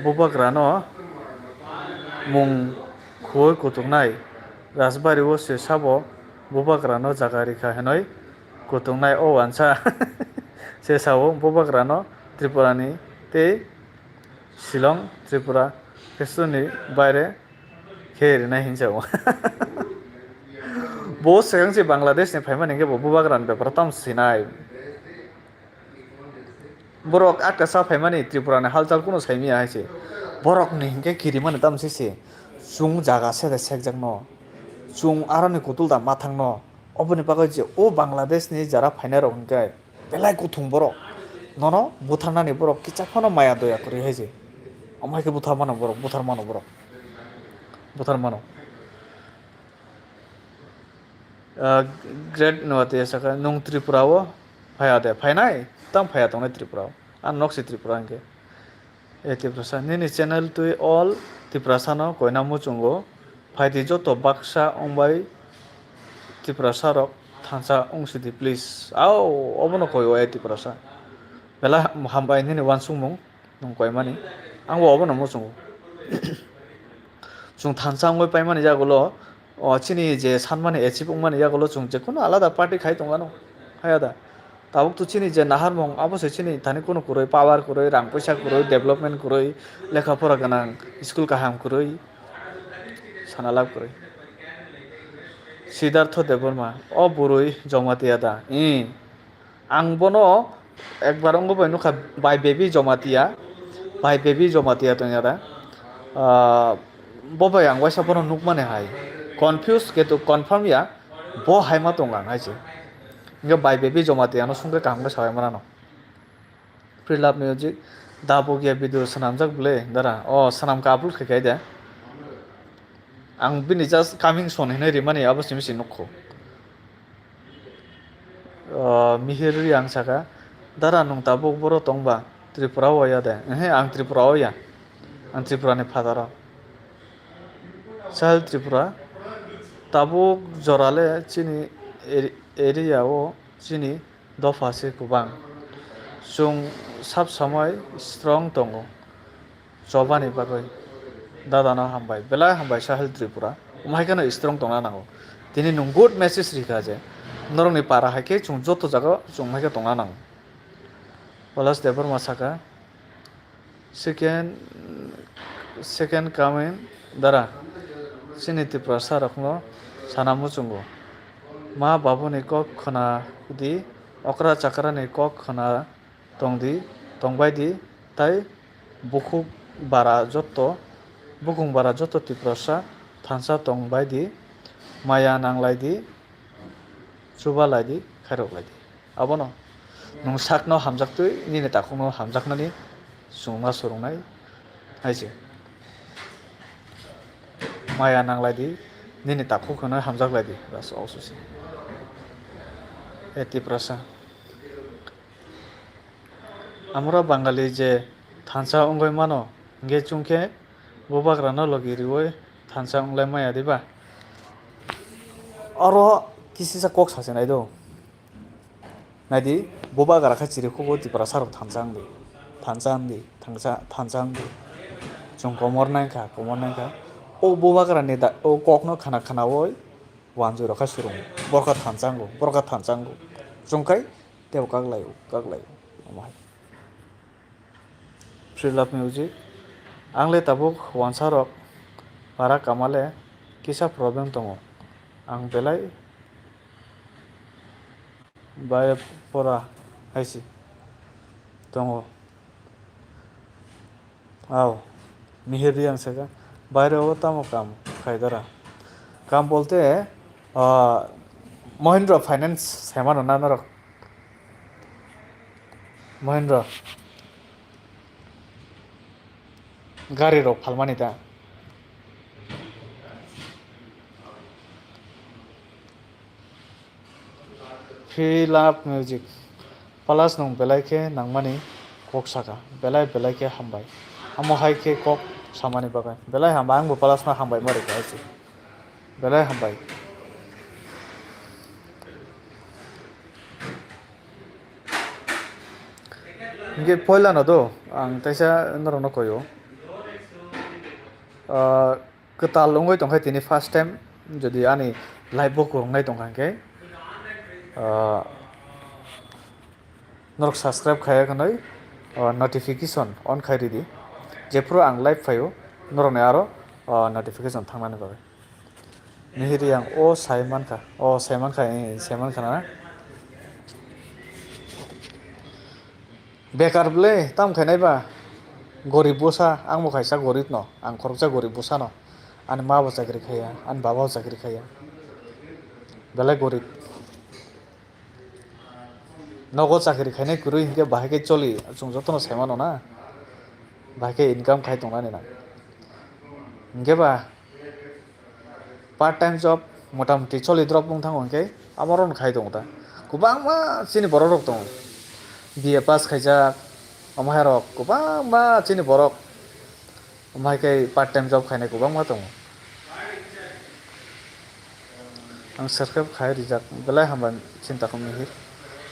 S1: bubagra no mung khoi kutungnai rasbari o se sabo bubagra no jagari kha hanoi kutungnai o wansa se sabo bubagra no Tripurani tei Shillong Tripura Kestuni বাইরে খেয়ে না হিংসাও বহু সেখানে Bangladesh ni ফাইমান নিকে বহু বাগরান ব্যাপার তাম Sinai borok akasa faimani Tripura ni halchal kuno saimia haise borok ni hingke kiri mani tam sise chung jaga sede sekjak no chung aroni kutul da mathang no oboni bagai je o Bangladesh ni jara fainai rok hingke belai kuthung borok nono butharnani borok kichakhono maya doya kori haise amai ke buthar mano borok buthar mano great nuate saka nung Tripura o phaya de phainai tam phaya tongnai Tripura an noksi Tripura hingke e Tiprasa nini channel tui all Tiprasa no koina muchungo phaidi joto baksa Wngwi Tiprasa Rok thansa ungsidi please au obono koyo e Tiprasa bela hambai nini wansungmung nung koimani angbo obono muchungo chung thansa Wngwi paimani jagulo chini je sanmani achieve ungmani jagulo chung je kono alada party khai tongano hayada tabuk tu chini je naharmong abose chini thani kono kuroi power kuroi rang paisa kuroi development kuroi lekha pora ganang school kaham kuroi sanalab kuroi Siddhartha Deborma o burui jomatiya da ang bono ekbar ongo bai nukha by baby jomatiya tongya da bobai ang waisa bono nukmane hai confused ketu confirm ya bo haima tongang haise nge by baby jomatiya no sungke kaham sawai manano Pre-love music dabogia video sanamjak ble dara o sanam ka upload khai da ang bini just coming soon hinai rimani abo simisi nukho mihiri ang saka dara nung tabuk boro tongba Tripura o ya de ang Tripura o ya ang Tripura ni phadara sahel Tripura tabuk jorale chini area o chini dofa se kubang chung sab samai strong tongo jobani bagoi dadana hambai belai hambai sahel Tripura umhai kana strong tongna nango tini nung good message rikha je norong ni para haike chung joto jaga chung mai ka tongna nango Polas Debor masaka second coming dara chini Tiprasa Rok no sanamu chungo ma babu ni Kok Khwna di okra chakra ni Kok Khwna tongdi tongbai di tai bukung bara joto Tiprasa thansa tongbai di maya nanglai di chubalai di khairoklai di abono nung sakno hamjaktui nini takungno hamjaknani sungma surungnai haise maya nanglai di nini takukno hamjaklai di ras aususi e Tiprasa আমরা বাঙালি যে থানসা অঙ্গই মানো গে চুংকে বোবাগ্রানো লগিরি ওই থানসা অংলাই মায়া দিবা আর কিসি সা cock সাসে নাই দো নাইদি বোবাগ্রা খা চিরি খবো Tiprasa Rok থানসা আংদি থানসা আংদি চুং কমর নাইখা ও বোবাগ্রা নি da ও kokno khana ওই ওয়ানজো রখা সুরুং বরকা থানসা আংগো চুংকাই তেও কাগলাই আমাই Pre-love music angle tabuk wansa rok para kamale kisa problem tongo ang belai bay pora haisi tongo aw mihiri ang sega bayre o tamo kam khaidara kam bolte Mahindra Finance semano nanarok Mahindra gari rok phalmani ta Pre-love music palas nong belai ke nangmani kok saka belai ke hambai amo hai ke kok samani bagai belai hambai angbo palas na hambai mari ka haisi belai hambai Nge poila no do ang taisa norong no koyo ketal longoi tongkai tini first time jadi ani live bo kurungnai tongkang ke norok subscribe khaya kanai notification on khai ridi jepro ang live phayo norok ne aro notification thangmani bagai mihiri ang saiman kha na bekar ble tam khainai ba gorib bosa ang mo khaisa gorib no ang khoroksa gorib bosa no ani ma bo chakri khaya ani baba bo chakri khaya belai gorib nogo chakri khainai kurui hingke bahai choli chung joto no saimano na bahai income khai tongnani na hingke ba part time job motamuti choli drop bung thang hingke amaron khai tong ta kubangma chini borok rok tong BA pass khaijak amhai rok kubangma chini borok amhai kai part time job khainai kubangma tong ang subscribe khai rijak belai hamban cinta ko mihir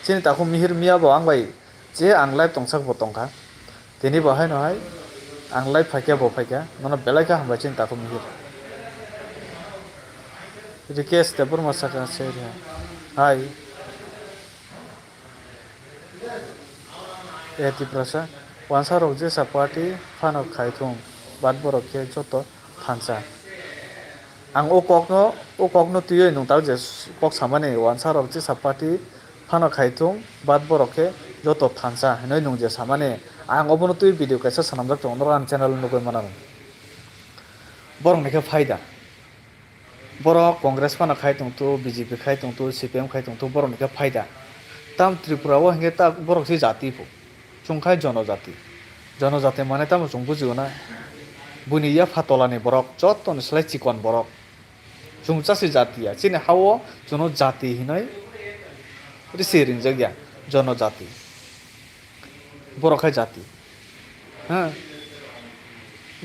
S1: chini taku mihir mia bo ang bai je ang live tongsak bo tongka tini bo hai no hai ang live phaikya bo phaikya nono belai ka hamba cinta ko mihir request te burma saka se hai Tiprasa wansa rok je sapati phano khaithung bat borok ke joto thansa ang o kok no tuyoi nung tal je kok samani wansa rok je sapati phano khaithung bat borok ke joto thansa hinoi nung je samani ang obono tui video kaisa sanamjak tong noran channel nugoi manam borok ni ke faida borok congress phano khaitung tu BJP khaitung tu CPM khaitung tu borok ni ke faida tam Tripura o hinge ta borok si jati pu chungkhai jonojati mane tamo chung bujigo na buni ya fatolani borok joton slai chikon borok chungchasi jatiya chini hawo jono jati hinai risi ringjagya jonojati borok khai jati ha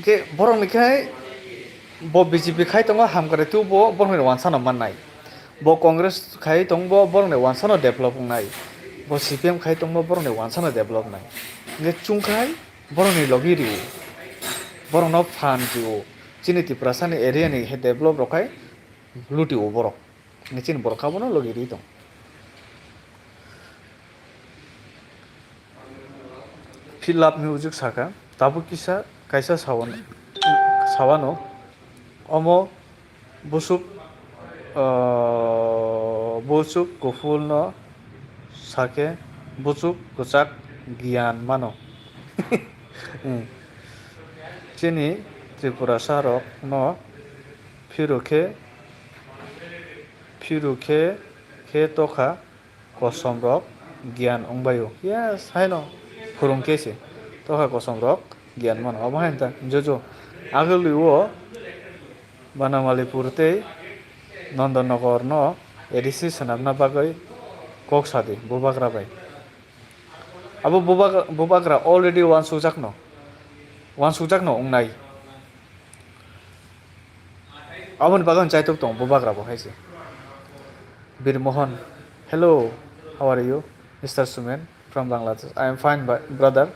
S1: ke borok nikai bo BJP khai tongo hamkare tu bo borok ni wansano mannai bo congress khai tongbo borok ni wansano develop nai bo CPM khai tongbo borok ni wansano develop nai nge chungkhai borok ni logi riu borok no phan riu chini Tiprasa ni area ni he develop rokai luti o borok nge chini borok khabono logi ri tong fill up music saka tabu kisa kaisa sawano omo busuk kuful no sake busuk kuchak gian mano chini Tiprasa Rok no Phru ke tokha kosom rok gian ongbayo yes haino khurung kese tokha kosom rok gian mano abo hainta jojo agli o Banamalipurte Nandanagar no edisi sanabna bagai kok sadi bubagra bai abo bubagra already one sujak no ongnai abon bagan chaitok tong bubagra bo haise Birmohan hello how are you Mr. Sumen from Bangladesh I am fine brother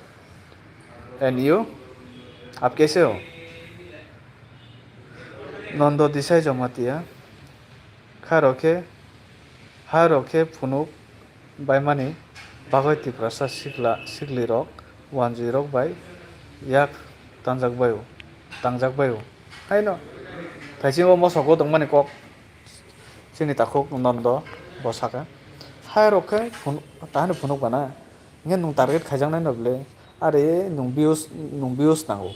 S1: and you आप कैसे हो Nondo disai jomatia haroke phunuk baimani bagoi Tiprasa sikli rok Wngwi Rokbai yak tangjak bayo haino thaising mosoko tongmani kok chini takhok nondo bosaka haroke tahani phunuk bana nge nung target khajang nai noble are nung views nango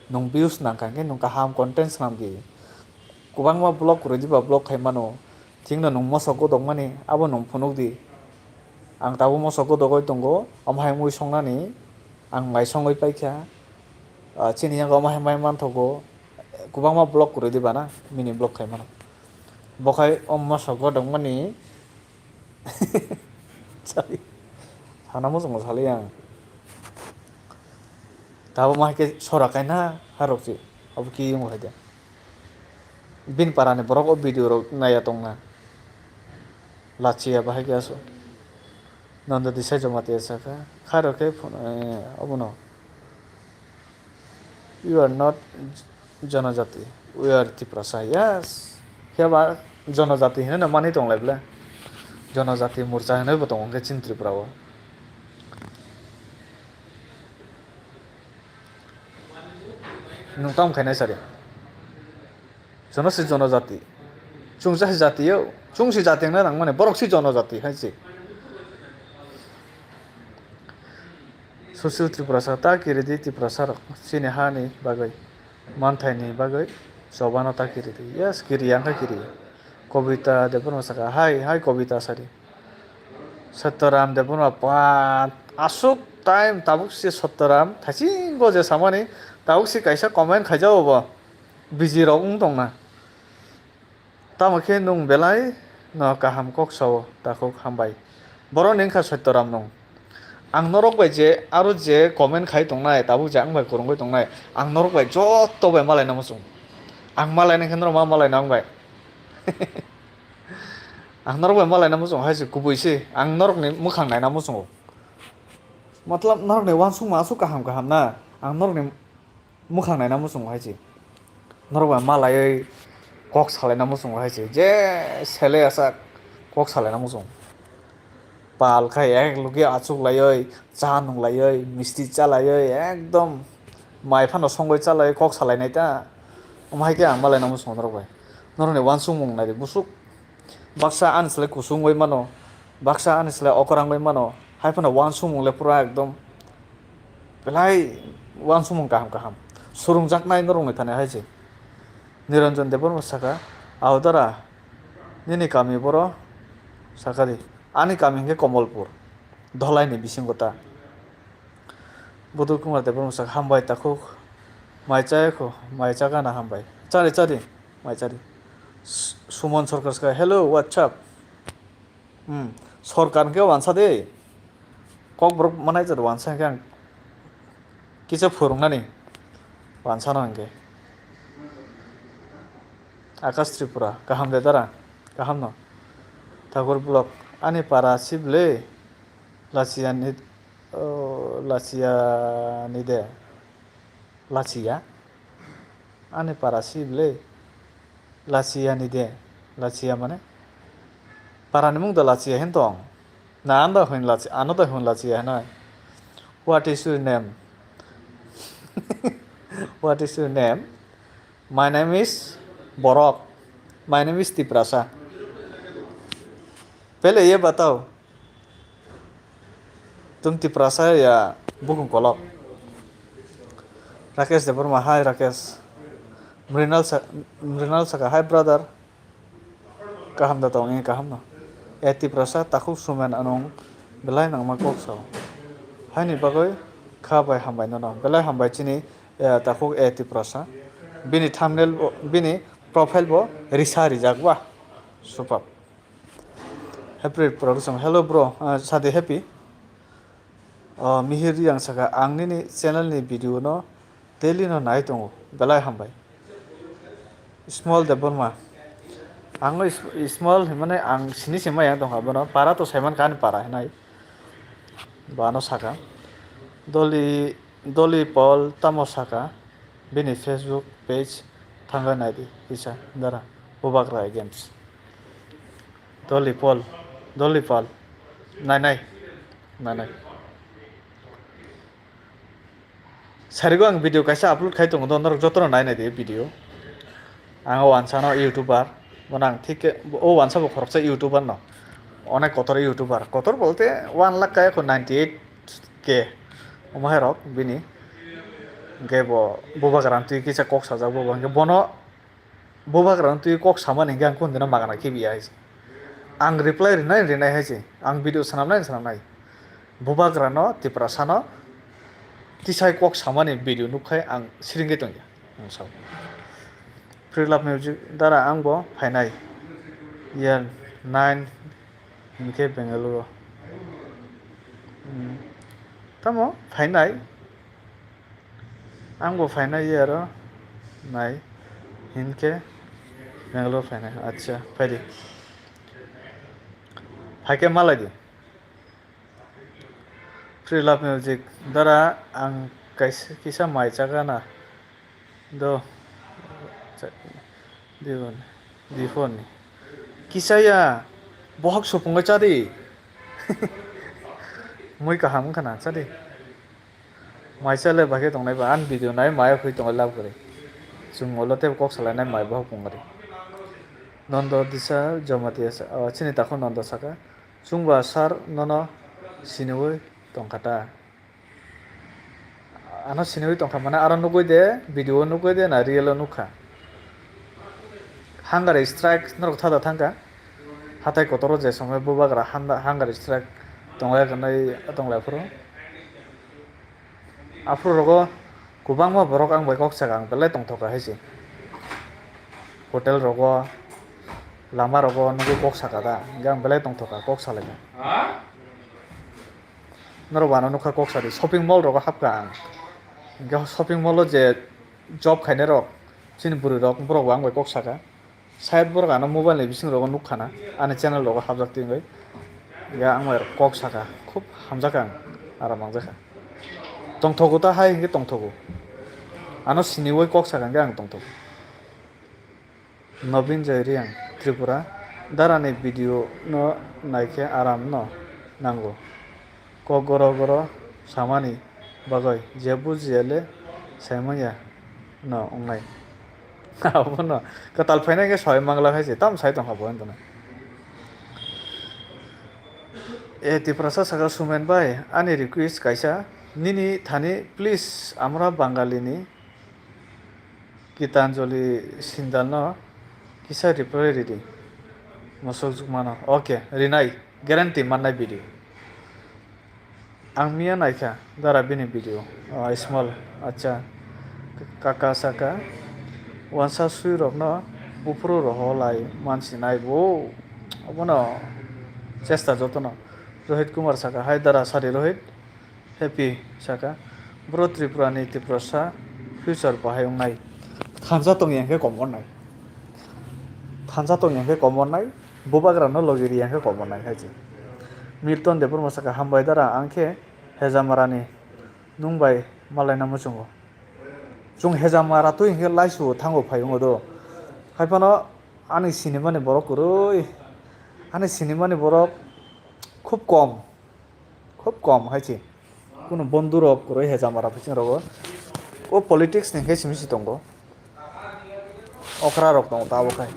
S1: nung views nangka nge nung kaham contents namgi kubangma blog kurediba blog khaimano tingna nung mosoko dongmani abo nung phunuk di ang tabo mosoko dogoi tongo amhai mui songnani ang mai songoi paikha chini yang amhai mai manthogo kubangma blog kurediba na mini blog khaimano bokhai mosoko dongmani chali hanamo jongo chali ang tabo mahke sorakai na harokji abo ki yung haida bin parani borok o video rok naya tongna lachia bahai aso Nanda disai jomati saka. Kharo ke obono. You are not Janajati. We are Tiprasa. Yes. Hiaba Janajati hina na mani tong lebla. Janajati murcha hina botong ke chin Tripura o. Nung tam khainai sari. Janasi Janajati. Chungsa jati yo. Chungsi jati na nang mane borok si Janajati haisi. Susu Tiprasa ta kiridi Tiprasa Rok. Sini hani bagai. Manthai ni bagai. Sobana ta kiridi. Yes kiri yang ka kiri. Kobita depun masaka. Hai kobita sari. Sataram depun apa asuk time tabuk si sataram. Thasi go je samani tabuk si kaisa comment khajao ba. Busy rok tong na. Tamo ke nung belai no kaham kok sawo takok hambai. Boro nengka sataram nong. Ang norok bai je aro je comment khai tongnai tabuk je ang bai korongoi tongnai ang norok bai joto bai malai namusung ang malai neng khendro ma malai nang bai ang norok bai malai namusung haisi kubuisi ang norok ni mukhang nai namusung matlab norok ni wansung masuk kaham kaham na ang norok ni mukhang nai namusung haisi norok bai malai kok salai namusung haisi je sele asa kok salai namusung পাল খাই এক লগে আচুক লাইयै চা নুং লাইयै মিষ্টি চা লাইयै একদম মাইফানো সংগই চালাই cock সালাইনাই তা ওমাইকে আং মালাই নামু সংদরবাই নরনে ওয়ানসুং মুং নাইদে বুসুক বাক্সা আনসলে কুসুংই মানো বাক্সা আনসলে অকরাংই মানো হাইফানো ওয়ানসুং মুংলে পুরা একদম বেলাই ওয়ানসুং মুং কাহাম কাহাম সুরুং জাকনাই নরংই থানে হাইছে নিরঞ্জন দেবর সাকা আউদারা নিনি কামি বড় Sakari Ani kami ke Komolpur, dholai ni bisingota. Budu kumar debor musak hambai takuk, maica ko, maica kana hambai. Cari, maicari. Sumon Sarkar ska, hello, what's up? Sarkar ke wansa de. Kok brok manai jar wansa ke ang. Kisa furung nani, wansa nangke. Akas Tripura, kaham de dara, kaham no. Thakur blok. Ani para sible lacia ni de lacia ani para sible lacia ni de lacia mane para ni mung da lacia hentong na anda hoin lacia ano da hoin lacia na what is your name what is your name my name is Borok my name is Tiprasa पहले ये बताओ तुम तिप्रासा या बुकुं कोलक राकेश देवरमा हाय राकेश मृणाल सका hi brother kaham da tong kaham no e tiprasa takuk sumen anong belai nang ma kok saw hai ni bagoi kha bai hambai no belai hambai chini takuk e tiprasa bini thumbnail bini profile bo risari jagwa super happy production hello bro sade happy mihir yang saka angni ni channel ni video no daily no nai tongo belai hambai small the burma ang small mane ang sini sema yang tong habono para to seman kan para nai bano saka doli Paul Tamo saka bini Facebook page thanga nai di isa dara ubakra games doli Paul nai sarigo ang video kaisa upload khai tongo donor jotoro nai de video ang wansano youtuber monang thike o wansa bo khoroksa youtuber no onek kotor youtuber kotor bolte 1 lakh kaya ko 98k omaherok bini gebo boba garanti kisa kok sajak boba bono boba garanti kok saman hingang kun dina magana kibi ai ang reply rinai haise ang video sanamnai boba grano tiprasano tisai kok samani video nukhai ang siringe tong ang saw Free Love Music dara ang bo phainai year 9 hinke Bengaluru tamo phainai ang bo phainai year 9 hinke Bengaluru phainai acha phaidi Haike malai di Free love music. Dara ang kisa mai chagana. Do Divon. Divon. Kisaya bohak sopunga chadi. Moi kaham kana chadi. Mai chale bhage tongnai ba an video nai mai khui tongai lab kare. Chung olote kok salai nai mai bohak pungari. Nondo disa jomati asa. Chini takho nondo saka. Chungba sar nono sinui tongkata. Ano sinui tongka mana aron nugoi de video nugoi de na real nukha. Hangar strike norok thada thangka. Hatai kotoro je somai bubagra hangar strike tonglai kanai tonglai phru. Afro rogo kubangma borok ang bai kok sagang belai tongthoka haisi. Hotel rogo lama rogo nugu kok sakada gang belai tongthoka kok salaga. Noro bano nukha kok sari shopping mall rogo hapka ang. Ga shopping mall je job khaine rok chini buri rok borok ang bai kok saka. Side borok ano mobile ni bising rogo nukhana ani channel rogo habjak tingai. Ga ang bai kok saka khub hamjaka aram mangjaka. Tongthogo ta hai hinge tongthogo. Ano siniwai kok saka ang tongthogo. Nobin jairiang Tripura darani video no naike aram no nango. Kok goro goro samani bagoi jebu jele saimaya no ongai. Abo no katal phaina ge soi mangla khaise tam sai tong habo entona. Tiprasa saka sumen bai ani request kaisa nini thani please amra bangalini Gitanjali sindal no kisa reply ready masuk mana okay rinai guarantee manai video ang mia naika dara bini video small acha kaka saka wansa sui rok no upro ro holai mansi nai bo abono chesta joto no Rohit Kumar saka hai dara sari Rohit happy saka bro Tripurani Tiprasa future bahai ngai thansa tong yang ke common nai thansa tong yang ke common nai bobagra no logiri yang ke common nai haji Milton Depur masaka hambai dara angke hejamarani nungbai malai namu chungo chung hejamara tu ingke laisu thango phayungo do haipano ani cinema ni borok kurui ani cinema ni borok খুব কম হাইছি কোনো বন্ধু rock করে Hezamara fishing রগ ও politics নিকে সিমিসি দঙ্গ অখরা rock দং তাবো খাই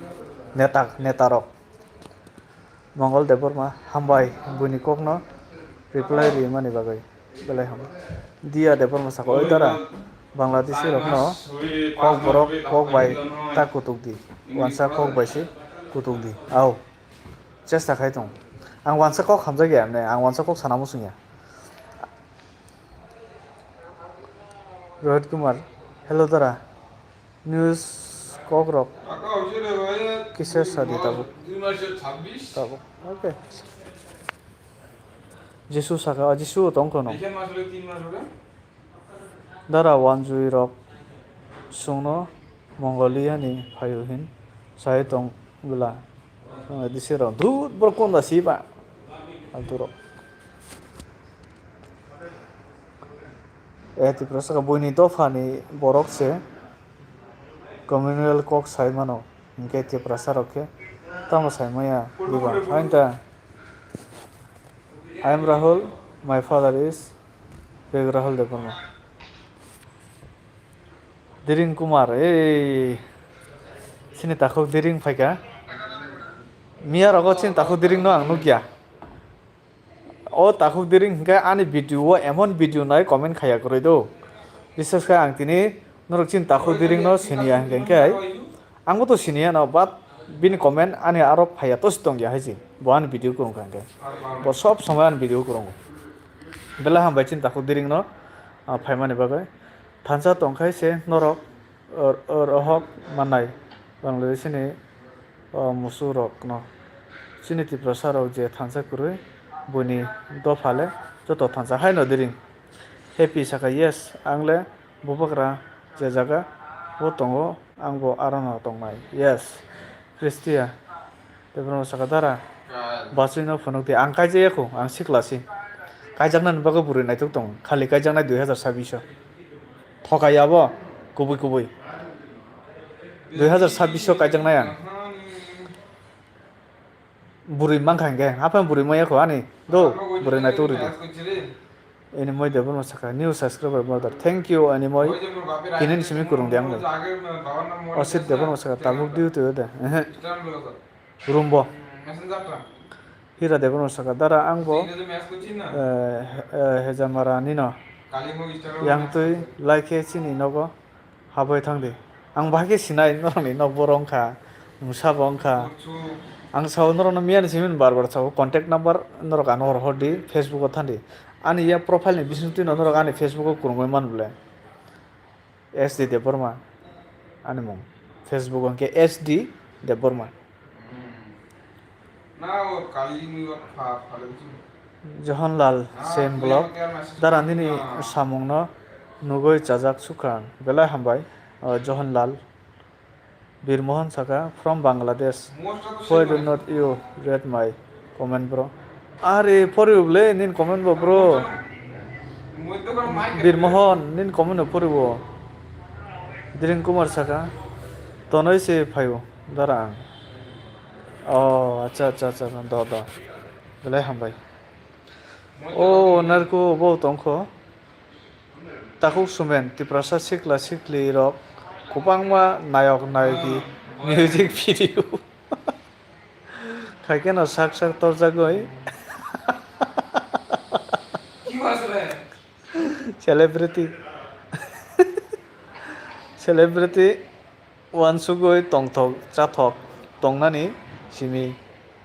S1: নেতা rock মঙ্গল দেববর্মা হামবাই বুনি ককনো reply রি মানি বাগৈ বেলাই হাম দিয়া দেববর্মা সাকো ওই দ্বারা বাংলাদেশি রক ন কক বরক কক বাই তা কুতুক দি ওয়ানসা কক বাইসি কুতুক দি আও চেষ্টা খাই দং ang wansa kok hamja ge amne ang wansa kok sana musungya Rohit Kumar hello dara news kok rok kisar sadi tabu okay jisu saka jisu tongko no dara wanjui rok sungno Mongolia ni phayuhin sai tong gula disero dud berkonda sipa alturo Tiprasa ka buni dofani borok se communal kok saimano inke Tiprasa Rokhe tamo saimaya diba ainta I am Rahul my father is Beg Rahul Deparma Diring Kumar sini takok diring phaika Mia rogo chin takuk diring no ang nukya. O takuk diring hingga ani video emon video nai comment khaya koroi do. Bisas ka ang tini norok chin takuk diring no sinia hingga kai. Ang to sinia no bat bini comment ani arop phaya tos tong ya haji. Boan video kurung kan kai. Bo sob soman video kurung. Bela ham bachin takuk diring no phai mane bagai. Thansa tong khai se norok rohok manai. Bangladesh ni musurok no Chini Tiprasa Rok je thansa kurui buni dofale joto thansa hai no diring happy saka yes angle bubakra je jaga bo tongo angbo arano tongnai yes Kristia Tebro saka dara basino phonok di angkai je yakho ang siklasi Kaijakna bago buri naituk tong khali kaijakna 2026 thokayabo kubui kubui 2026 kaijakna yang buri mangkha hingke apa buri maya ko ani do buri naituk ri ini moi debor masaka new subscriber brother thank you ani moi kinin simi kurung diang bai osit debor masaka tabuk diu tu de rumbo hira debor masaka dara angbo hejamara nino yang tui like chini nogo habai thangdi ang bahage sinai noroni no borongkha musa bongkha ang sao norona mian simin barbar sao contact number norok an hor hodi facebook o thandi ani ya profile ni bisnuti norok ani facebook o kurungoi man bole sd de borma ani mong facebook onke sd de borma Johanlal Sen blog darandini samungno nugoi chajak sukran belai hambai Johanlal Birmohan Saka from Bangladesh. Why do not you read my comment, bro? Are for you play nin comment bro. Birmohan nin comment for you. Dirin Kumar Saka. Tonoi se phayo darang. Oh, acha do. Belai hambai. Oh, narko bo tongkho. Takuk sumen tiprasa sikla sikli rok. Kupangma nayok nayoki music video. Kaikeno sak torjagoi. Celebrity wansugoi tongthok chathok tongnani simi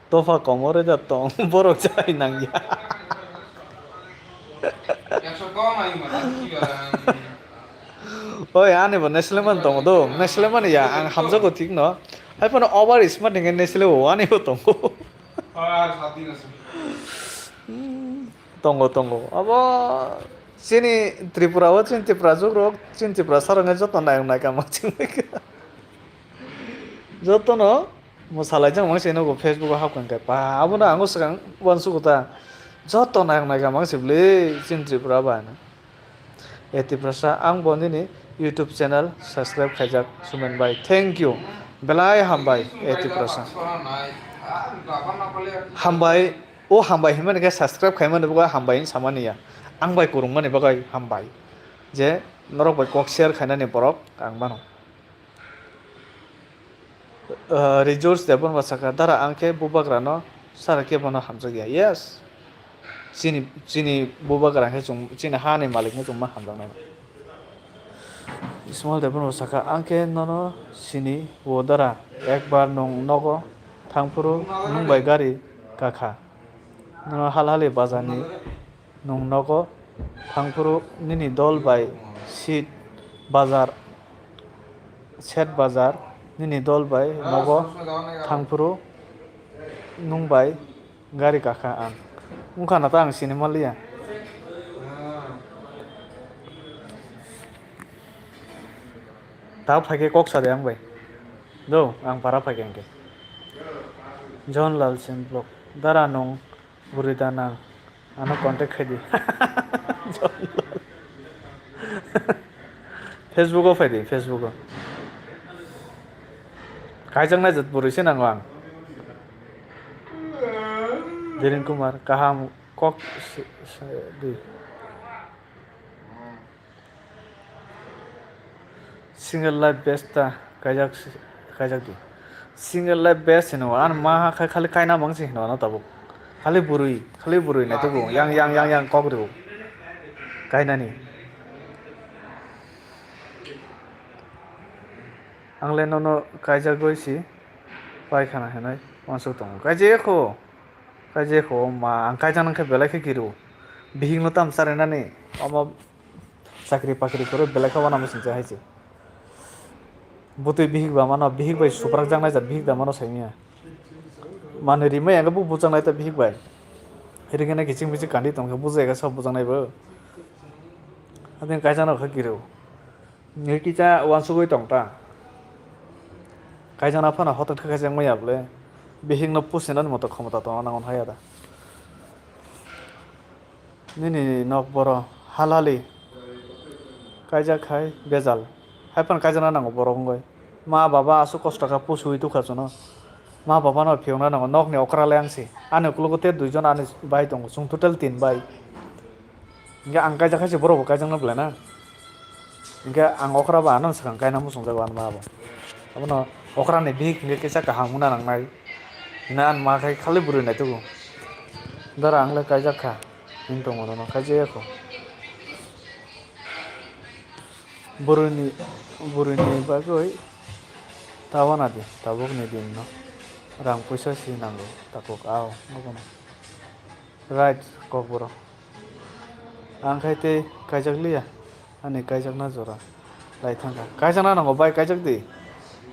S1: tofa komore ja tong borok jai nangya. Oi ane bo nesleman tong do nesleman ya ang hamjago thik no hai pono over smart nge nesle o ane bo tong tongo abo sini Tripura wa chin Tripura rok chin Tripura sarang joto nayong nai kam ching joto no mo salai jang mangse no go facebook hapkan kai pa abo na ango sakang wansu kota joto nayong nai kam sible chin Tripura ba na Tiprasa ang bondini YouTube channel subscribe khajak sumen bai thank you belai hambai Tiprasa hambai o hambai himane ke subscribe khaimane boga hambai samania ang bai kurung mane boga hambai je norok bai kok share khainani borok ang mano resource debon wasaka dara angke bubagrano sarake bono hamjagya yes sini bubagra he chung chini hani malik ne chung ma hamjang nai small debon wasaka angke nono sini wodara ekbar nong nogo thangpuru mumbai gari kakha no halhali bazani nong nogo thangpuru nini dol bai sit bazar set bazar nini dol bai nogo thangpuru nungbai gari kakha ang ungkha na ta ang cinema liya ta phage kok sade ang bai do ang para phage angke Johanlal Sen blog dara nong buridana ano contact khadi Facebook o phadi Facebook o kaijang na jat burisi nangwang Dirin Kumar kaham kok di single life best ta kajak di single life best no an ma khali kaina mangsi no na tabu khali burui na tabu yang kok ru kaina ni angle no kajak goisi paikana henai masuk tong kaje ko ma ang kajang nang belai ke kiru bihing no tam sarena ni ama sakri pakri koro belai ka wana musin ja haisi butui bihik ba mano bihik bai suprak jang nai jat bihik da mano saimia mane rimai ang bu bujang nai ta bihik bai hirigena kiching bichi kandi tong bujai ga sab bujang nai bo adin kajang no ka kiru ni kicha wansugoi tong ta kajang na phana hotak kajang mai able bihing no pusinan moto khomata to anangon hayada nini nok boro halali kaijakhai bezal haifan kaijana nango borok ongoi ma baba asu kosto kha pusui tukhaso no ma baba no phiona nango nok ni okrale angsi ani uklogote duijon ani bai tongo chung total 3 bai hingke ang kaijakhaisi borok bo kaijakna belai na hingke ang okra ba ano swkang kaina musungjago ani ma bo abono okrani bik hingke kisa kaham wngna nangnai hina ani ma khai khali burui naitugo dara angle kaijakha hing tongo no kaijaya ko buruini bagoi tabona di tabukni din no rang puisa si nango takok ao nogono right kok borok ang khai tei kaijakliya ani kaijakna jora lai thangka kaijakna nango bai kaijakdi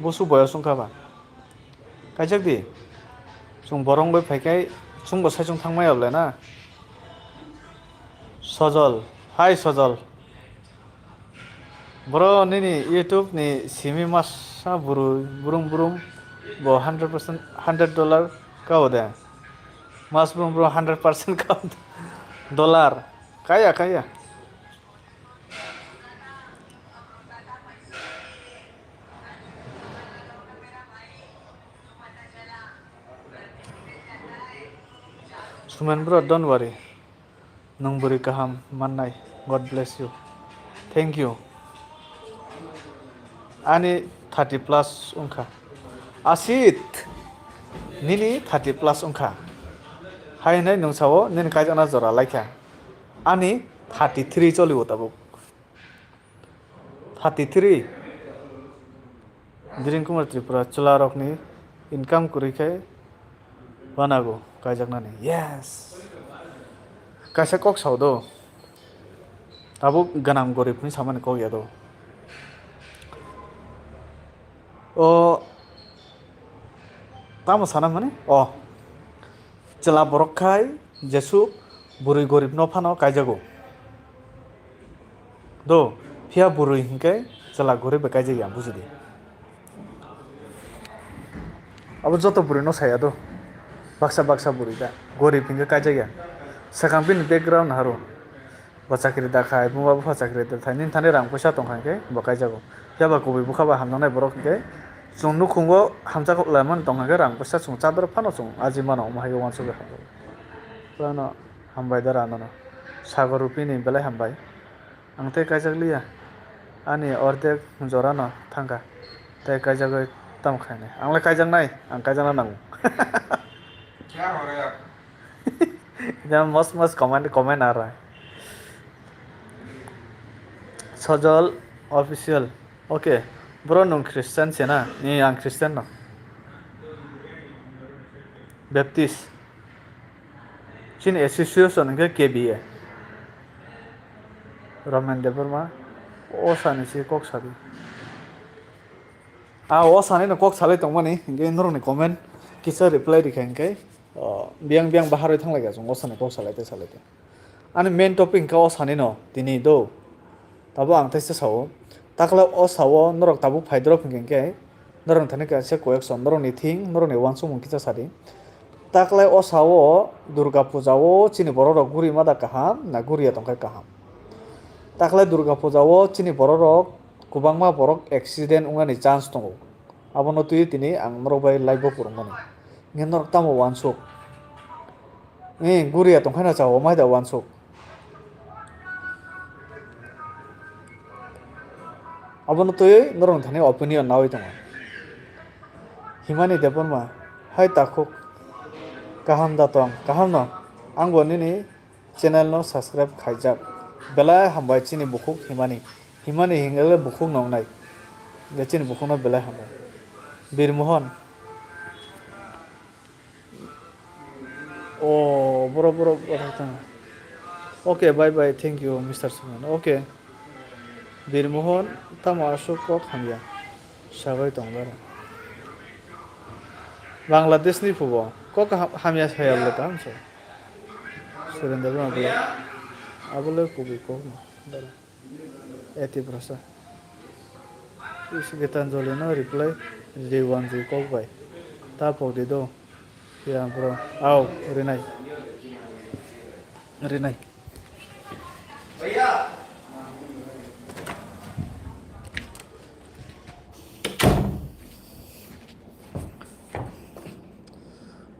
S1: busu boyos wngkha ba kaijakdi chung borong bai phaikhai chungbo saichung thangmaya belai na sojol hai sojol bro nini youtube ni simi masa burung bo 100% $100 kau de mas burung 100% kau dollar kaya Suman bro don't worry nong buri kaham mannai God bless you thank you ani 30 plus ongkha asit nini 30 plus ongkha hainai nungsao nini kaijakna jora laikha ani 33 cholibo tabuk 33 Diring Kumar Tripura Chula Rokni income kurikhai wanago kaijaknani yes kaisa kok saudo tabuk ganam goribni samani kok yado o tamo sana mane o chela borok khai jesu burui gorib no phano kaijago do phia burui hingke chela gorib be kaijagi ang bujidi abo joto burui no saya do baksa burui da gorib hingke kaijagi sakang pin background haro bachakri dakhai bungba bupha chakri dakhai nin thani rang puisa tongkhai bo kaijago yaba kubi bukhaba hamnanai borok hingke chung nukhungo hamjak laman tongkhai rang puisa chung chadar phano chung aji mano mahai wansuga plano hambai dara no sagar rupini belai hambai ang tei kaijakliya ani ordek jora no thangka tei kaijagoi tamkhaine anglai kaijaknai ang kaijakna nango kya ho raha hai mast comment आ रहा है सजल official okay bro नों Christian से ना नहीं आं Christian ना Baptist चिन association के KBA Ramen देवरमा ओ सानि से कक साबि ओ सानि न कक सालाय तंगमानि इंगे नरनि कमेन्ट किसा रिप्लाय दिखाइनकै बियां बाहारै थांलायगा जों ओ सानि कक सालायते आनि मेन टपिक का ओ सानि न दिनै दो tabo ang taisa sao takla o sao norok tabuk phaidrok hingke norong thani ka se collection norong ni thing norong ni wansung mungkisa sari takla o sao Durga Puja o chini borok guri mada kaham na guriya tongkai kaham takla Durga Puja o chini borok kubangma borok accident ungani chance tongo abono tui tini ang norok live bo purmani nge norok tamo wansuk guriya tongkai na chao maida wansuk abono tui norong thani opinion nawi tongo himani deponma hai takuk kaham datong kaham no angbo nini channel no subscribe khaijak belai hambai chini bukuk himani hingale bukuk nongnai ge chini bukuk no belai hambai birmohon oh boro okay bye thank you Mr. Suman okay birmohon tamo asuk kok hamya sabai tongdara Bangladesh ni phubo kok hamya sayal le tam so surendra ma bole abole kubi kok dara eti prasa is Gitanjali no reply J1J kok bai ta podi do ya bro au rinai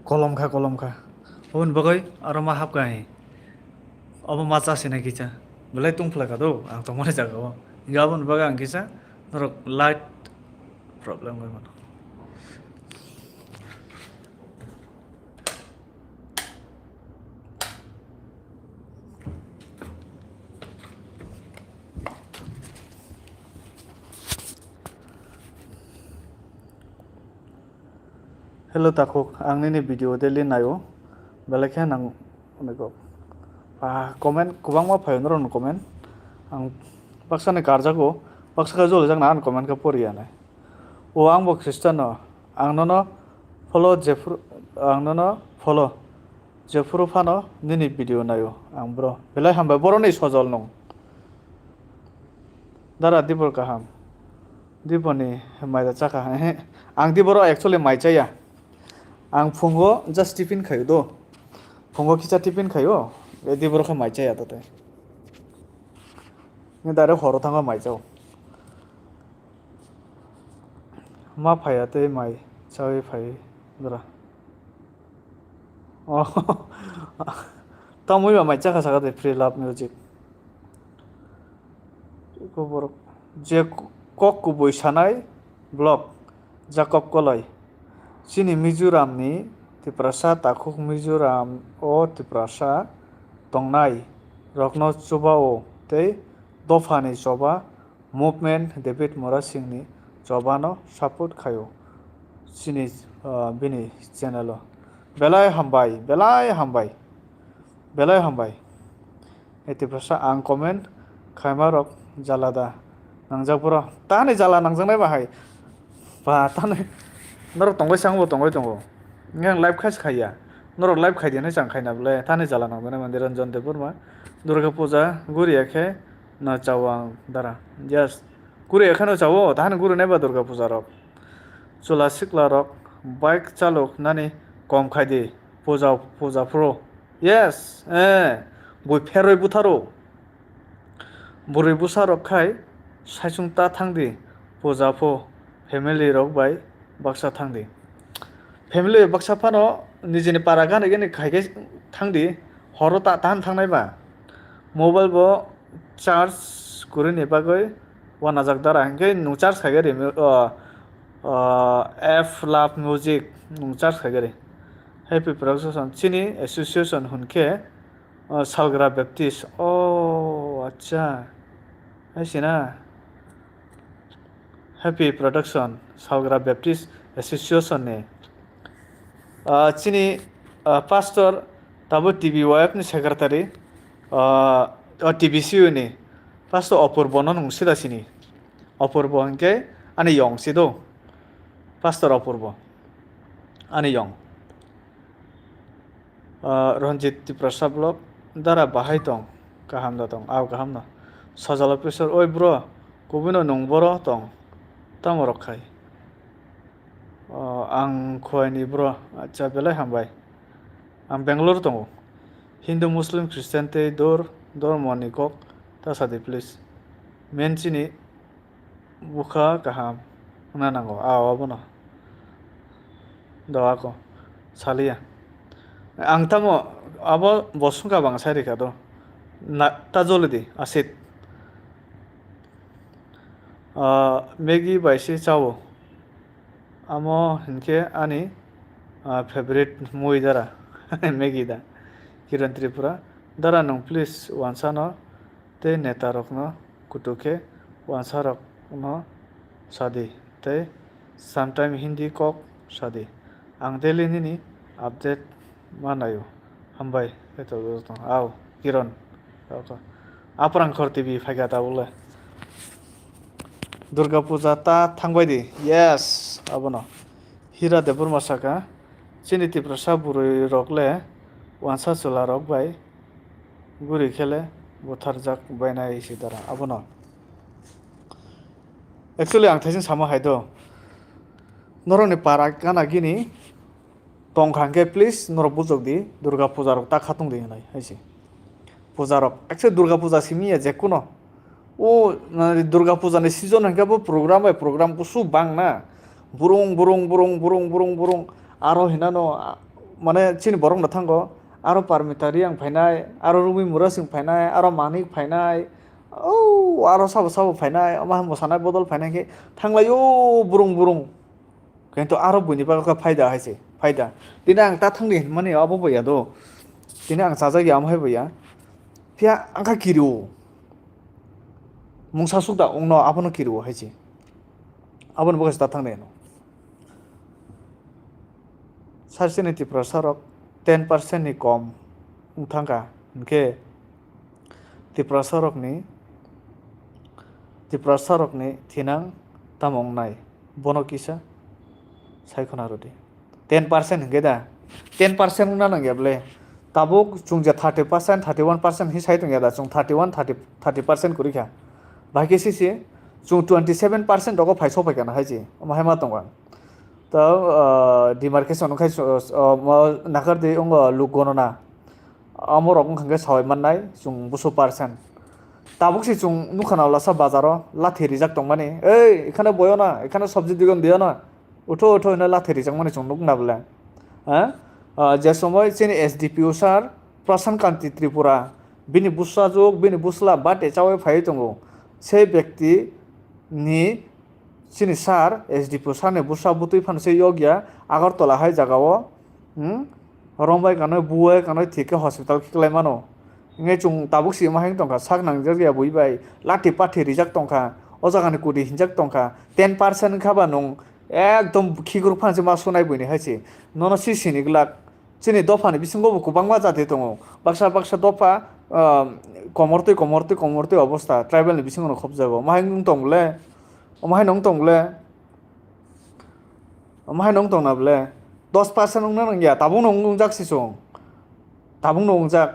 S1: kolom kha hon bagai aro ma hap kai abo ma cha sina kicha belai tungfla ka do ang to mone jaga o gabon baga ang kisa norok light problem goi mano hello takuk ang ni video deli nayo belai kha nang neko comment kubang ma phayon ron comment ang baksa ne karjago baksa ka jol jang nan comment ka poriya na o ang bo christian no ang no follow jefru ang no follow jefru phano nini video nayo ang bro belai hamba boro nei sojol nong dara dibor kaham diboni maida chaka ang diboro actually mai chaya ang phungo just tiffin khayo do phungo kicha tiffin khayo edi boro kha mai chaya tate ni dare horo thanga mai chao ma phaya te mai chawi phai dara oh Tamo mai chaka saka de free love music ko boro je kok ku boi sanai blog jakob kolai sini Mizoram ni Tiprasa takuk Mizoram o Tiprasa tongnai rokno choba o tei dofani choba movement David Mora Singh ni choba no support khayo sini bini channel o belai hambai Tiprasa ang comment khaima rok jalada nangjak pura tani jala nangjang bahai ba tani nor tongoi sangbo tongoi tongo ngang live khas khaya nor live khai dene chang khaina bole tani jala nang bane mandir ranjan de purma Durga Puja guri akhe na chawang dara yes guri akhe no chawo tani guri neba Durga Puja rok chula sikla rok bike chalok nani kom khai di Puja Phru yes boi pheroi butharo buri busa rok khai saisung ta thangdi Puja Phru family Rokbai baksa thangdi family baksa phano nijini para gane gane khaike thangdi horo ta tan thangnai ba mobile bo charge kuri ne bagoi 1000 dara hangke nu charge khagari f love music nu charge khagari happy production chini association hunke salgra baptist oh acha aisina happy production salgra baptist association ne chini pastor tabo tv wife ni secretary tvcu ni pastor apurbo no nung sida sini apurbo hangke ani yong sido pastor apurbo ani yong Ranjit Tiprasa blog dara bahai tong kaham da tong aw kaham na sajala pesor oi bro kubino nung boro tong Tamo rok khai ang khoini bro acha belai hambai ang Bangalore tongo Hindu Muslim Christian te dor moni kok ta sadi please menchini bukha kaham na nango aw abono dawa ko salia ang tamo abo bosunga bang sari ka do na tajolidi asit Maggie baisi chawo amo hinke ani favorite movie dara Maggie da Kiran Tripura dara nong please wansa no te neta rok no kutuke wansa rok no sadi te sometime Hindi kok sadi ang daily nini update manayo hambai eto to aw Kiran aprang khor TV phagata bole Durga Puja ta thangbai di yes abono hira de burma saka chini Tiprasa buroi rokle wansa chula Rokbai guri khele botharjak baina isi dara abono actually ang thaisin sama haido noroni para kana gini tongkhangke please nor bujok di Durga Puja rok ta khatung di nai haisi Puja rok actually Durga Puja simiya jekuno o Durga Puja ni season hangke bo program ku su bang na burung aro hinano माने चिनि borok no thango aro parmitari ang phainai aro rumi mura sing phainai aro manik phainai aro sabo sabo phainai ama mosanai bodol phainai ke thanglayo burung burung কিন্তু aro buni ba ka phaida haise phaida dina ang ta thangni mane abo boya do dina ang saja gi am hai boya pia angka kiru mungsa sukda ongno abono kiru haise abon boga sta thangne no Sarsini Tiprasa Rok 10% ni kom thangka ke Tiprasa Rok ni thinang tamong nai bono kisa saikona rodi 10% hingge da 10% na nang yable tabuk chungja 30% 31% hi sai tong da chung 31 30% kuri kha baki sisi chung 27% dogo phaiso pai kana haji ma hema tongwa ta demarcation khai nakar de ong lugonona amor ong khangge sawai mannai chung 200% tabuk si chung nukhana lasa bazaro lathi rijak tongmani ei ekhane boyo na ekhane sabji digon diyo na উঠো উঠো না লাথি রিজাং মানে চুংনুক না বলে হ্যাঁ যে সময় চিনি এসডিপিও স্যার প্রশান্ত কান্তি ত্রিপুরা বিনি বুসা যোগ বিনি বুসলা বাটে চাওয়ে ফাই দङ সেই ব্যক্তি নি চিনি স্যার এসডিপিও স্যারনে বুসা বুতুই ফানসে ইয়গিয়া আগরতলা হাই জাগাও রংবাই কানয় বুয়ে কানয় থিকে হসপিটাল কিকলাই মানো ইংগে চুং তাবুক সি মাহেं দंखा साग नांगजरिया बुइबाय लाथि पाथि रिजाक दंखा अजागानि कुदि हिंजाक दंखा 10% खाबा नं একদম খিগুর ফানসে মা শোনাই বইনি হাইছে নন সিসিনি গ্লাক চিনি দফানি বিসঙ্গবো গোबांमा जाते दङ बाक्सा बाक्सा दफा कमरते अबस्था ट्राइबेलनि बिसंगनो खबजागो माहाय नों दंले माहाय नों दंले माहाय नों दंना बले 10% नों नंग या ताबुं नों जाक्सि सं ताबुं नों जाक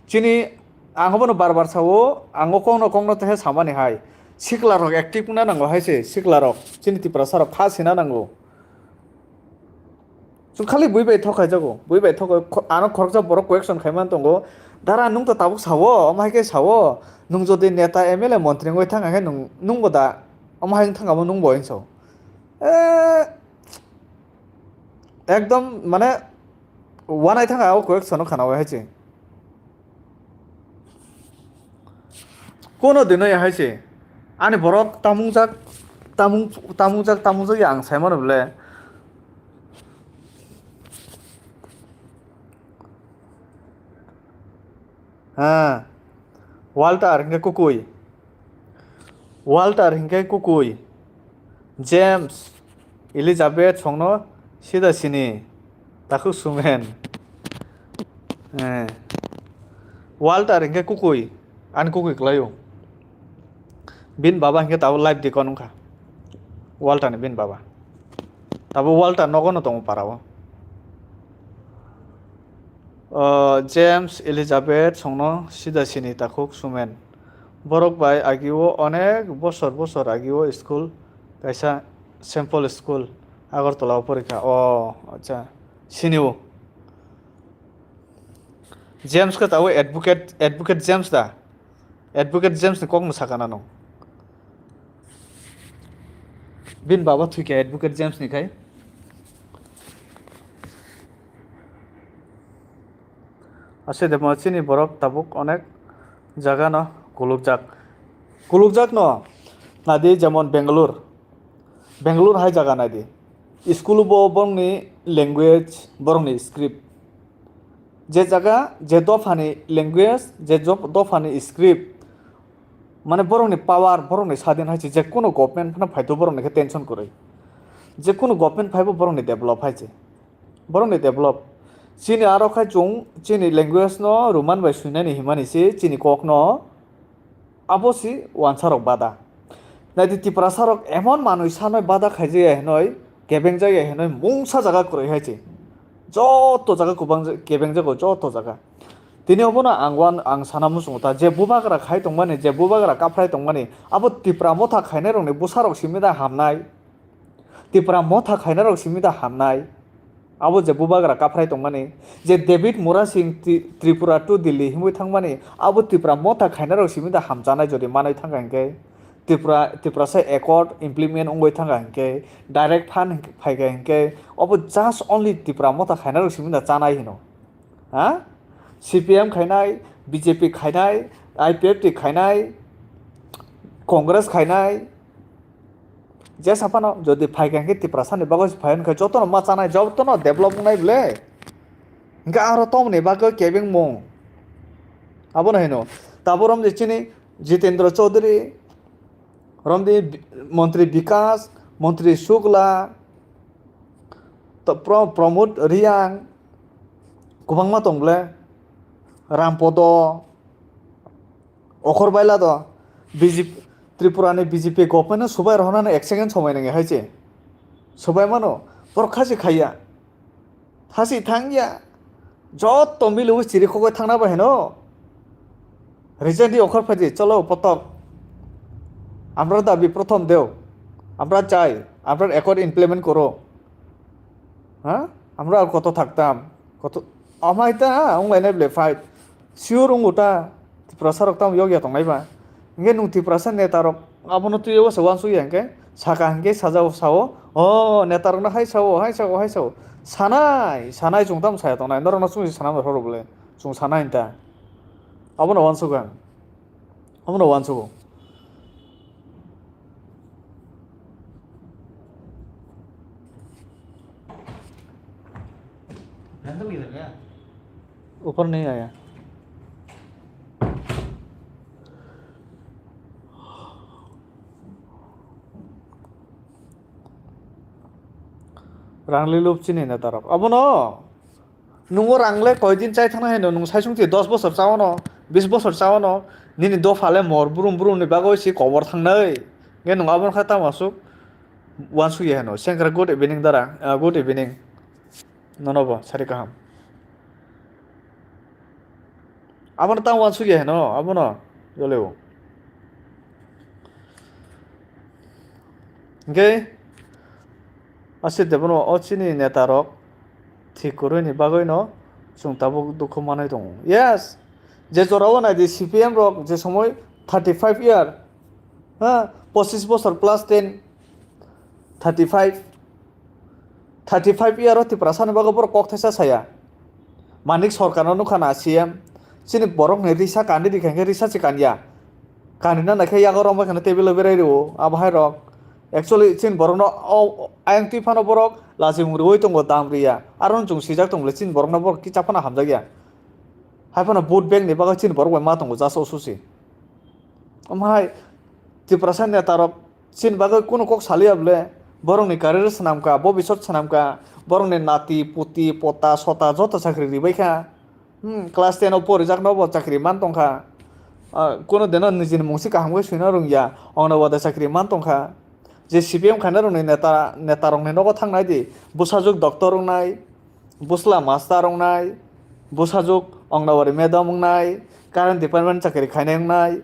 S1: चिनि आंगबनो बार सावो आंगो कोंनो ते सामानि हाय सिक्ला रक एक्टिभ ना नांगौ हायसे सिक्ला रक चिनि तिप्रासा रक फासि ना नांगौ जों खालि बुइबाय थखाय जागौ बुइबाय थखाय आनो खरकजा बरक कोएक्सन खायमान दंगौ दारा नों तो ताबुक सावो माहायके सावो नों जदि नेता एमएलए मन्त्रि गय थाङाखै नोंबो दा माहाय थाङाबो नों बयनसौ एकदम माने वानाय थाङा कोएक्सन खानाव हायसे कोनो दिनै हायसे आनि borok tamungjak yang saimano bole Walter hingke kukui James Elizabeth songno sida sini taku sumen Walter hingke kukui an kukui klayo bin baba hingke tabu live di konungka Walter ni bin baba tabu Walter nogono tong parawo James Elizabeth songno sida sini takuk sumen Rokbai agiwo onek bosor agiwo school kaisa sample school Agartala porikha acha siniwo James ka tabu advocate James da advocate James ni kok musakana no bin baba thuike advocate James ni khai ase de machini borok tabuk onek jaga no kulukjak no nadi jemon Bangalore hai jaga nadi school bo borongni language borongni script je jaga je dofani language je dofani script মানে বরংনি পাওয়ার বরংনি স্বাধীন হয়েছে যে কোনো government না ফাইতো বরংনি tension করে যে কোনো government ফাইবো বরংনি develop হয়েছে বরংনি ডেভেলপ চিনি আরো খাই চুং চিনি ল্যাঙ্গুয়েজ ন রোমান বাই সুইনানি হিমানিসি চিনি কক ন আবসি ওয়ানসারক বাদা নাইদি তিপ্রাসা রক এমন মানুষ সানয় বাদা খাইজে হেনয় গেবেং জায়গা হেনয় মংসা জায়গা করে হয়েছে যত জায়গা গোবাং গেবেং জায়গা যত জায়গা তিনি হবনা आं साना मुसुंगता जे बुबाग्रा खाय दंमाने जे बुबाग्रा काफ्राय दंमाने आबो तिप्रा मथा खायनाय रंनि बुसारक सिमिदा हामनाय तिप्रा मथा खायनाय रंग सिमिदा हामनाय आबो जे बुबाग्रा काफ्राय दंमाने जे डेभिड मुरा सिंह त्रिपुरा टु दिल्ली हिमय थांमाने आबो तिप्रा मथा खायनाय रंग सिमिदा हामजानाय जदि मानाय थांगांगे Tiprasa accord implement ongoi thanga hingke direct fund phaiga hingke obo just only Tripura mota khaina rok siminda chanai hino ha CPM khainai BJP khainai IPFT khainai Congress khainai je sapano jodi phaiga hingke Tiprasa ni bagos phain kha jotono ma chanai jotono develop nai ble hingke aro tom ni bago kebeng mong abo na hino taborom je chini Jitendra Chaudhary Ramdi Mantri Vikas, Mantri Shukla, Pramod Riang, Kubangma Tongle, Rampodo, Okhorbai Lado, BJP Tripurani BJP government Subai Rohana excellent Somaning Haji. Subai Mano, Porkasi Kaya, Hasi Tangya, Jot Tomilu Chiriko Tanga Baheno, Recently Okhorpati, Cholo Potop. আমরা দাবি প্রথম দেও আমরা চাই আমরা accord implement করো হ্যাঁ আমরা আর কত থাকতাম কত আমাইতা অংলাইনে ব্লে ফাইট সিওর উটা Tiprasa Rok tam yogia tong naiba nge nung Tiprasa netarok abono tu yo sawan su yangke saka hangke sajao sao o netarok na hai sao sanai jung tam saya tong nai norona sung sanam horo bole jung sanai ta abono wan su gan abono wan su ऊपर नहीं आया रांगले loop चिनी ना तारक अब न नुंगो रांगले कोई दिन चाय थाना है नुंग साइसुंग ती 10 बছর चाव न 20 बছর चाव न निनी दो फाले मोर बुरुम नि बागो सि कवर थांनाय गे नुंगा बन खाता मासुक वानसु ये न सेंग्रा गुड इवनिंग दारा गुड इवनिंग ननोबो सारि गाहाम abon tang wan suge no abono yoleo nge ase debono ochini netarok thikoroni bagoi no chung tabuk dukho manai dong yes je jorao na di CPM rok je somoy 35 year ha 25 বছর plus 10 35 year oti prasana bago por kok thesa saya manik sorkar no khana CM sini borok ne risa kandi dikhenge risa chikanya kanina na khaya gorong ba khana table berai ro abhai rok actually sin borok no ayang ti phano borok lazim roi tongo damriya aron chung sijak tongle sin borok na borok ki chapana hamjagya haipana boot bag ne baga sin borok ma tongo jaso susi amhai Tiprasa ne tarok sin baga kono kok salia ble borok ni career sanamka bobisot sanamka borok ne nati puti pota sota jota chakri ribaikha class 10 opor jak no bo chakri man tongkha kono dena nijin mungsi kahamwe suina rungya ongna wada chakri man tongkha je CPM khana rung neta rong ne nogo thangnai di busajuk doctor rung nai busla master rung nai busajuk ongna wari madam rung nai current department chakri khainai rung nai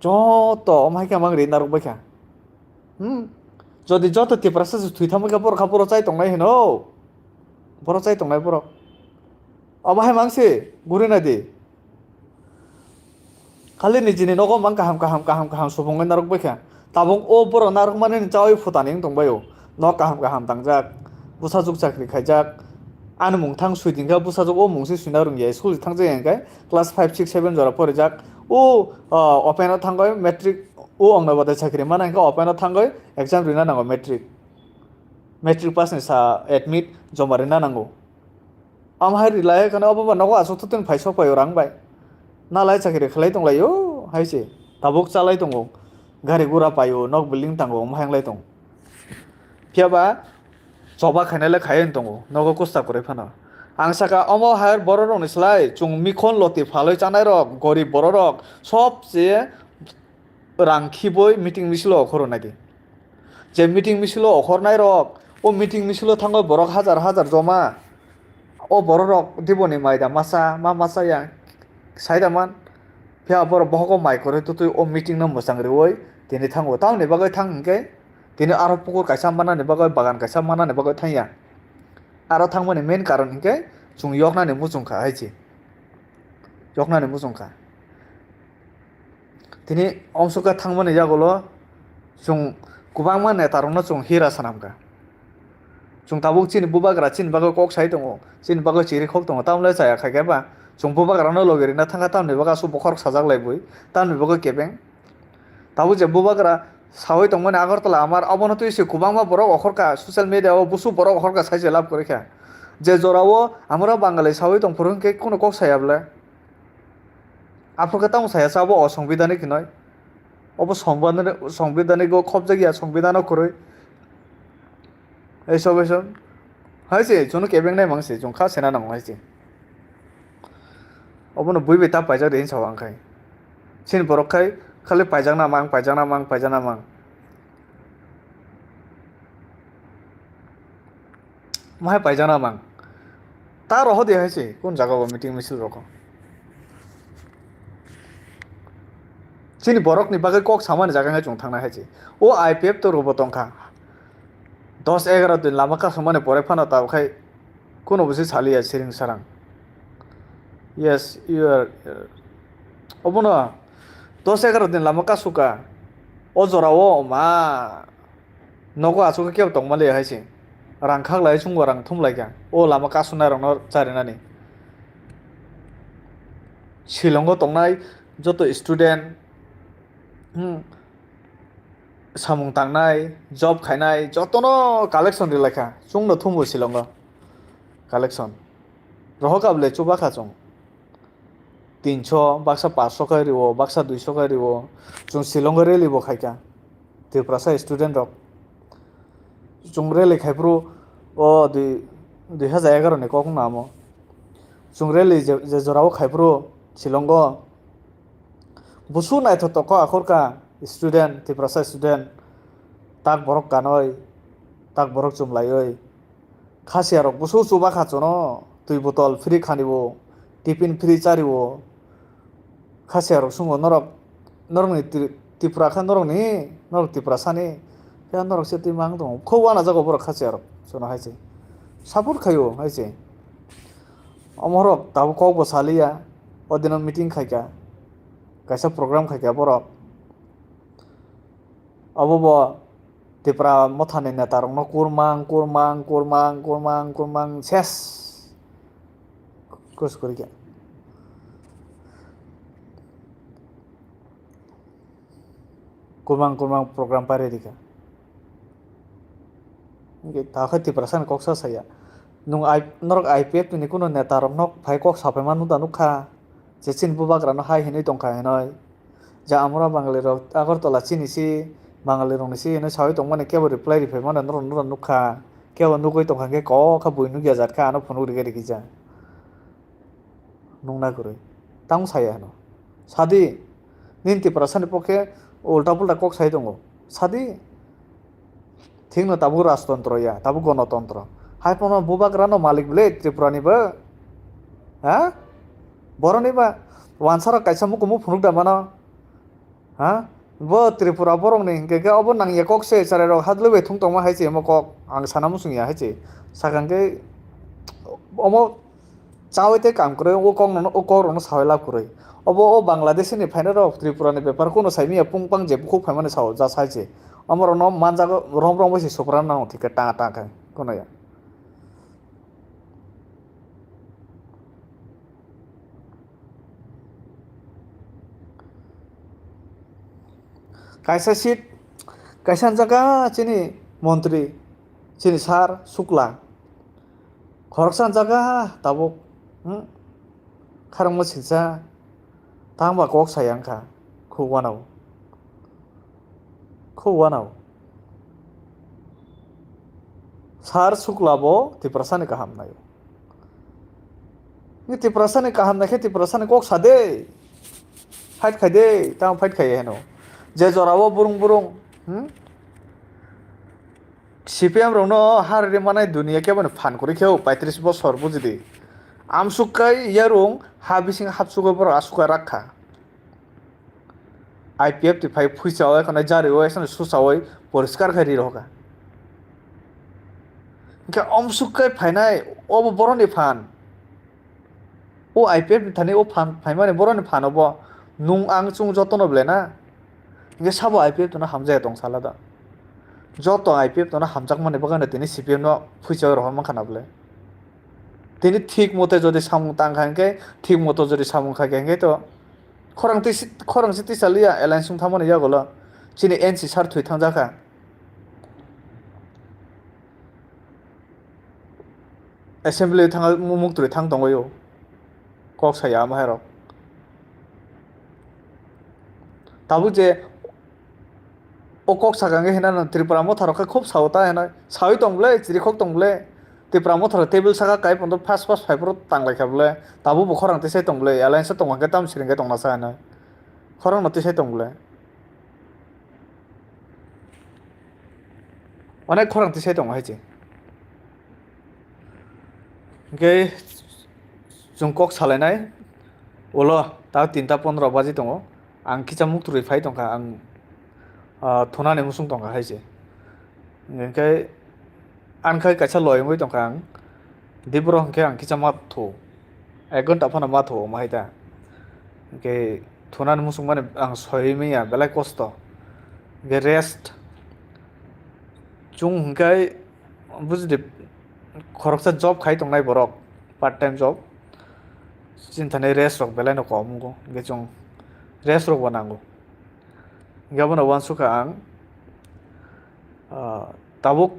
S1: joto omhai ka mangri naruk baikha jodi joto Tiprasa thui thamka por khaporo chai tongnai hino boro chai tongnai boro abahai mangse gure na de khali nijini nogo mang kaham subong narok baikha tabong o boro narok mane chawai phutaning tongbayo no kaham tangjak busajuk chakri khaijak an mungthang suidingka busajuk o mungsi suinarung ye school thangjak engkai class 5 6 7 jora porijak o open thangoi metric o ongna bada chakri manangka open thangoi exam rina nango metric pass ni sa admit joma rina nango amhai rilai kana obo nago asuk tutun phaisok payo rangbai nalai chakri khlai tonglayo haise tabuk chalai tongo gari gura payo nok building tango amhanglai tong phiaba joba khainale khayen tongo nogo kusta kore phana angsaka omo hair bororok ni slai chung mikhon loti phaloi chanai rok gorib bororok sobche rang khiboi meeting misilo okhoro nagi je meeting misilo okhornai rok o meeting misilo thango borok hajar joma o borok diboni maida masa ya saidaman phia bor bohoko mai kore tu o meeting na mosang rewoi tini thango taw ne bagai thang hingke tini aro pukur kaisa mana ne bagai bagan kaisa mana ne bagai thanya aro thangmani main karon hingke chung yokna ne muchungkha haichi yokna ne muchungkha tini omsuka thangmani jagolo chung kubangma neta rokno chung hira sanamka chung tabuk chini bubagra chini bago kok sai tongo chini bago chiri khok tongo tamle chaya khaikeba chung bubagra no logeri na thanga tamni baga su bokhor sajak laibui tamni bago kebeng tabu je bubagra sawai tongmani agartala amar abono tuisi kubangma borok okhorka social media o busu borok okhorka saije lab korikha je jorao আমরা বাঙালি sawai tong phurungke kono kok sayable Africa তাও সায়া সাবো অসংবিধানিক নয় of সংবিধানিক খবজা গিয়া সংবিধানও করে এইসব এসব হয়েছে জন্য কেবেং নাই মাংসে জং খা সেনা নাম হয়েছে অবনো বইবে তা পাইজা রেন সাও আংখাই সিন বরখাই খালি পাইজাং না মাং পাইজাং না মাং পাইজাং না মাং মাহে পাইজাং না মাং তা রহ দিয়ে হয়েছে কোন জায়গা মিটিং মিছিল রকম chini borok ni bagai kok samani jaga ngai chung thangna haji o IPF to robo tongkha 10-11 din lama ka samane pore phana ta khai kono busi chaliya siring sarang yes you are obono 10-11 din lama ka suka o jora o ma nogo asuka keu tongmale haji rang khak lai chung rang thum lai ga o lama ka suna rang no charinani shilongo tongnai joto student samung tangnai job khainai jotono collection rilakha chungno thumbo silongo collection rohokable chuba kha chung 300 baksa 500 kai riwo baksa 200 kai riwo chung silongo reli bo khaika Tiprasa student rok chung reli khaipru o 2011 ne Kok Khwna mo chung reli je jorao khaipru silongo busu nai to ko akhorka student Tiprasa student tak borok kanoi tak borok chumlai oi khasiya rok busu chuba khachono tui botol free khanibo tiffin free charibo khasiya rok sungo norok ni Tripura khan norok Tiprasa ni ya norok se tui mang dong khowa na jago borok khasiya rok sono haise support khayo haise amorok tabu kok bo saliya odino meeting khaika kaisa program khaika borok abobo Tripura mothani neta rokno kurmang ses kus korika kurmang program pare dika nge ta Tiprasa kok sa saya nung norok IPF ni kuno neta rokno phai kok sapai manu da nukha jechin bubagra no hai hinoi tongkha hinoi ja amra bangali rok agartala chinisi bangali rok ni si no sawai tongmani kebo reply rifai mana nor nukha kebo nugoi tongkha ke ko kha bui nugia jatka ano phonu rige rikija nungna kuroi tang saya no sadi nin Tiprasa ni pokhe ulta pulta kok sai tongo sadi thingno tabu rajtantro ya tabu gonotantro hai pono bubagra no malik ble Tripura ni ba ha boroni ba wansara kaisa mukumu phunuk da mano ha bo Tripura borong ni ke obo nang ye kok se sare rok hadlube thung tongma haise mo kok ang sanamu sungya haise sakangke omo chawaite kam kore o kok no sawela kore obo o Bangladesh ni phaina rok Tripura ni paper kono saimi pungpang je khuk phaimane saw ja saise amoro no manjago rom basi sopran na thike ta kai kono ya kaisa seat kaisa jaga chini মন্ত্রী chini sar sukla khoroksan jaga tabuk kharangmo silsa tangba kok sayangkha khugwanau sar sukla bo Tiprasa ni kaham nayo ni Tiprasa ni kaham nakhe Tiprasa ni kok sade fight khaide tang fight khaye heno je jorao burung CPM rokno harire manai dunia keboni phan kori kheu 35 bosor bujidi amsukai yarung habising hapsugo bor asuka rakha IPF ti phai phuisao ekhone jari o ekhone susawai poriskar khari roka ke amsukai phainai obo boroni phan o IPF thani o phan phaimani boroni phan obo nung ang chung jotono blena Nge sabo IPF to na hamjaya tong salada. Joto IPF to na hamjak mane bagana tini CPM no fuicha rohon man khanable. Tini ঠিক মতে যদি সামুং tongue খাঙ্গে ঠিক মতো যদি সামুং খাঙ্গে তো খরাং city সালিয়া align সুং থামনে যাগলো চিনি NC সার থুই থাংজাখা assembly থাং মুক্তুরি থাং দंगयो cock সায়া মাহেরক তাবু যে ও কক সাগাঙ্গে হেনা ত্রিপুরা মথারক খুব সাউতা হেনা সাউই দंगले চিরি খক दंगले ত্রিপুরা মথার টেবিল সাগা কাই পন্দ ফাস ফাস ফাইব্র টাংলাই খাবলে তাবু বখরাং তেসাই दंगले এলাইন সা দंगांगे ताम सिरिंगे दंना सा हेना খরাং নতেসাই दंगले অনেক খরাং তেসাই दंगा हाइजे ओके जों कक सालायनाय उलो दा 3:15 बाजि दङ आं किजा मुक्तुरि फाय दंखा आं थनानै मुसुं दंखा हायजे ओंखाय आनखाय कायसा लयंगै दंखा आं दिब्र हंखे आं किजा माथो 1 घन्टा फना माथो माहायदा ओंखाय थनानै मुसुं माने आं सयैमैया बेलाय कस्त ओंखाय रेस्ट जों हंखाय बुजिदि खरकसा जब खाय दंनाय बरक पार्ट टाइम जब चिन्तानै रेस्ट रक बेलाय नको मुगो ओंखाय जों रेस्ट रक बानांगौ गाबोन वानसुखा आं ताबुक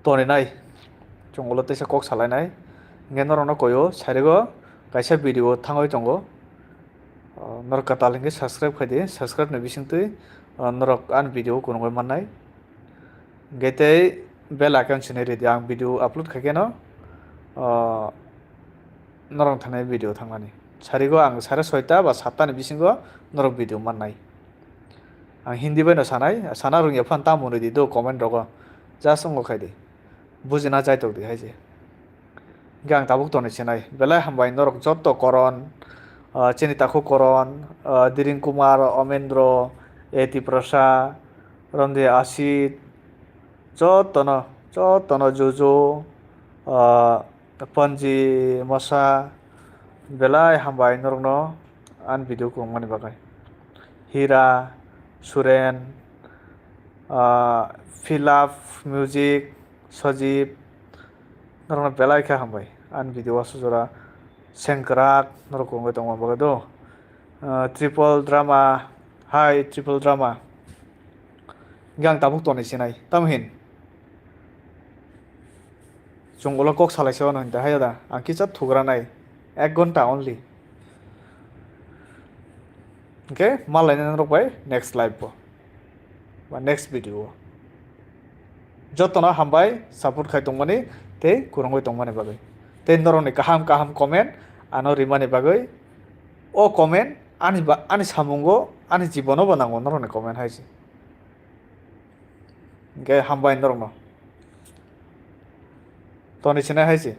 S1: तनेनाय जंगल तेसा कक सालायनाय ओंखाय नरनो कयो सारिगो कायसा भिडिअ थांगय दंगो नरका तालिंगे सब्सक्राइब खायदे सब्सक्राइब नै बिसिंतै नरक आन भिडिअ कोनगय माननाय गेते बेल आइकन सिनाय रेडि आं भिडिअ आपलोड खायकेनो नरं थानाय भिडिअ थांनानै सारिगो आं 6:30 बा 7 नि बिसिंगो नरक भिडिअ माननाय आं हिन्दी बायनो सानाय साना रोंया फान तामो रेडि दो कमेन्ट रग जा संग खायदे बुजिना जायतो दे हायजे गां ताबुक तने सिनाय बेलाय हामबाय नरक जत्त करन चेनिताखु करन दिरिं कुमार अमेन्द्र तिप्रसा रंदे आसित जतन जोजो पन्जी मसा बेलाय हामबाय नरनो आन भिडिअ को माने बागाय हीरा सुरेन फिलाप म्यूजिक सजीब नरनो बेलाय खा हामबाय आन भिडिअ सुजरा सेंक्राक नरको गय दङ बागाय दो ट्रिपल ड्रामा हाय ट्रिपल ड्रामा गां ताबुक तने सिनाय तामहिन जंगल कक सालायसेवा नोंदा हाय दा आं किसा थुग्रा नाय 1 घन्टा ओनलि ओके मालायनो रकबाय नेक्स्ट लाइव बा नेक्स्ट भिडिअ जतना हामबाय सपोर्ट खाय दंमाने ते कुरंगय दंमाने बागै ते नरनि काहाम काहाम कमेन्ट आनो रिमाने बागै ओ कमेन्ट आनि सामुंगो आनि जीवनो बनांगो नरनि कमेन्ट हायजे ओके हामबाय नरनो तनि सिनाय हायजे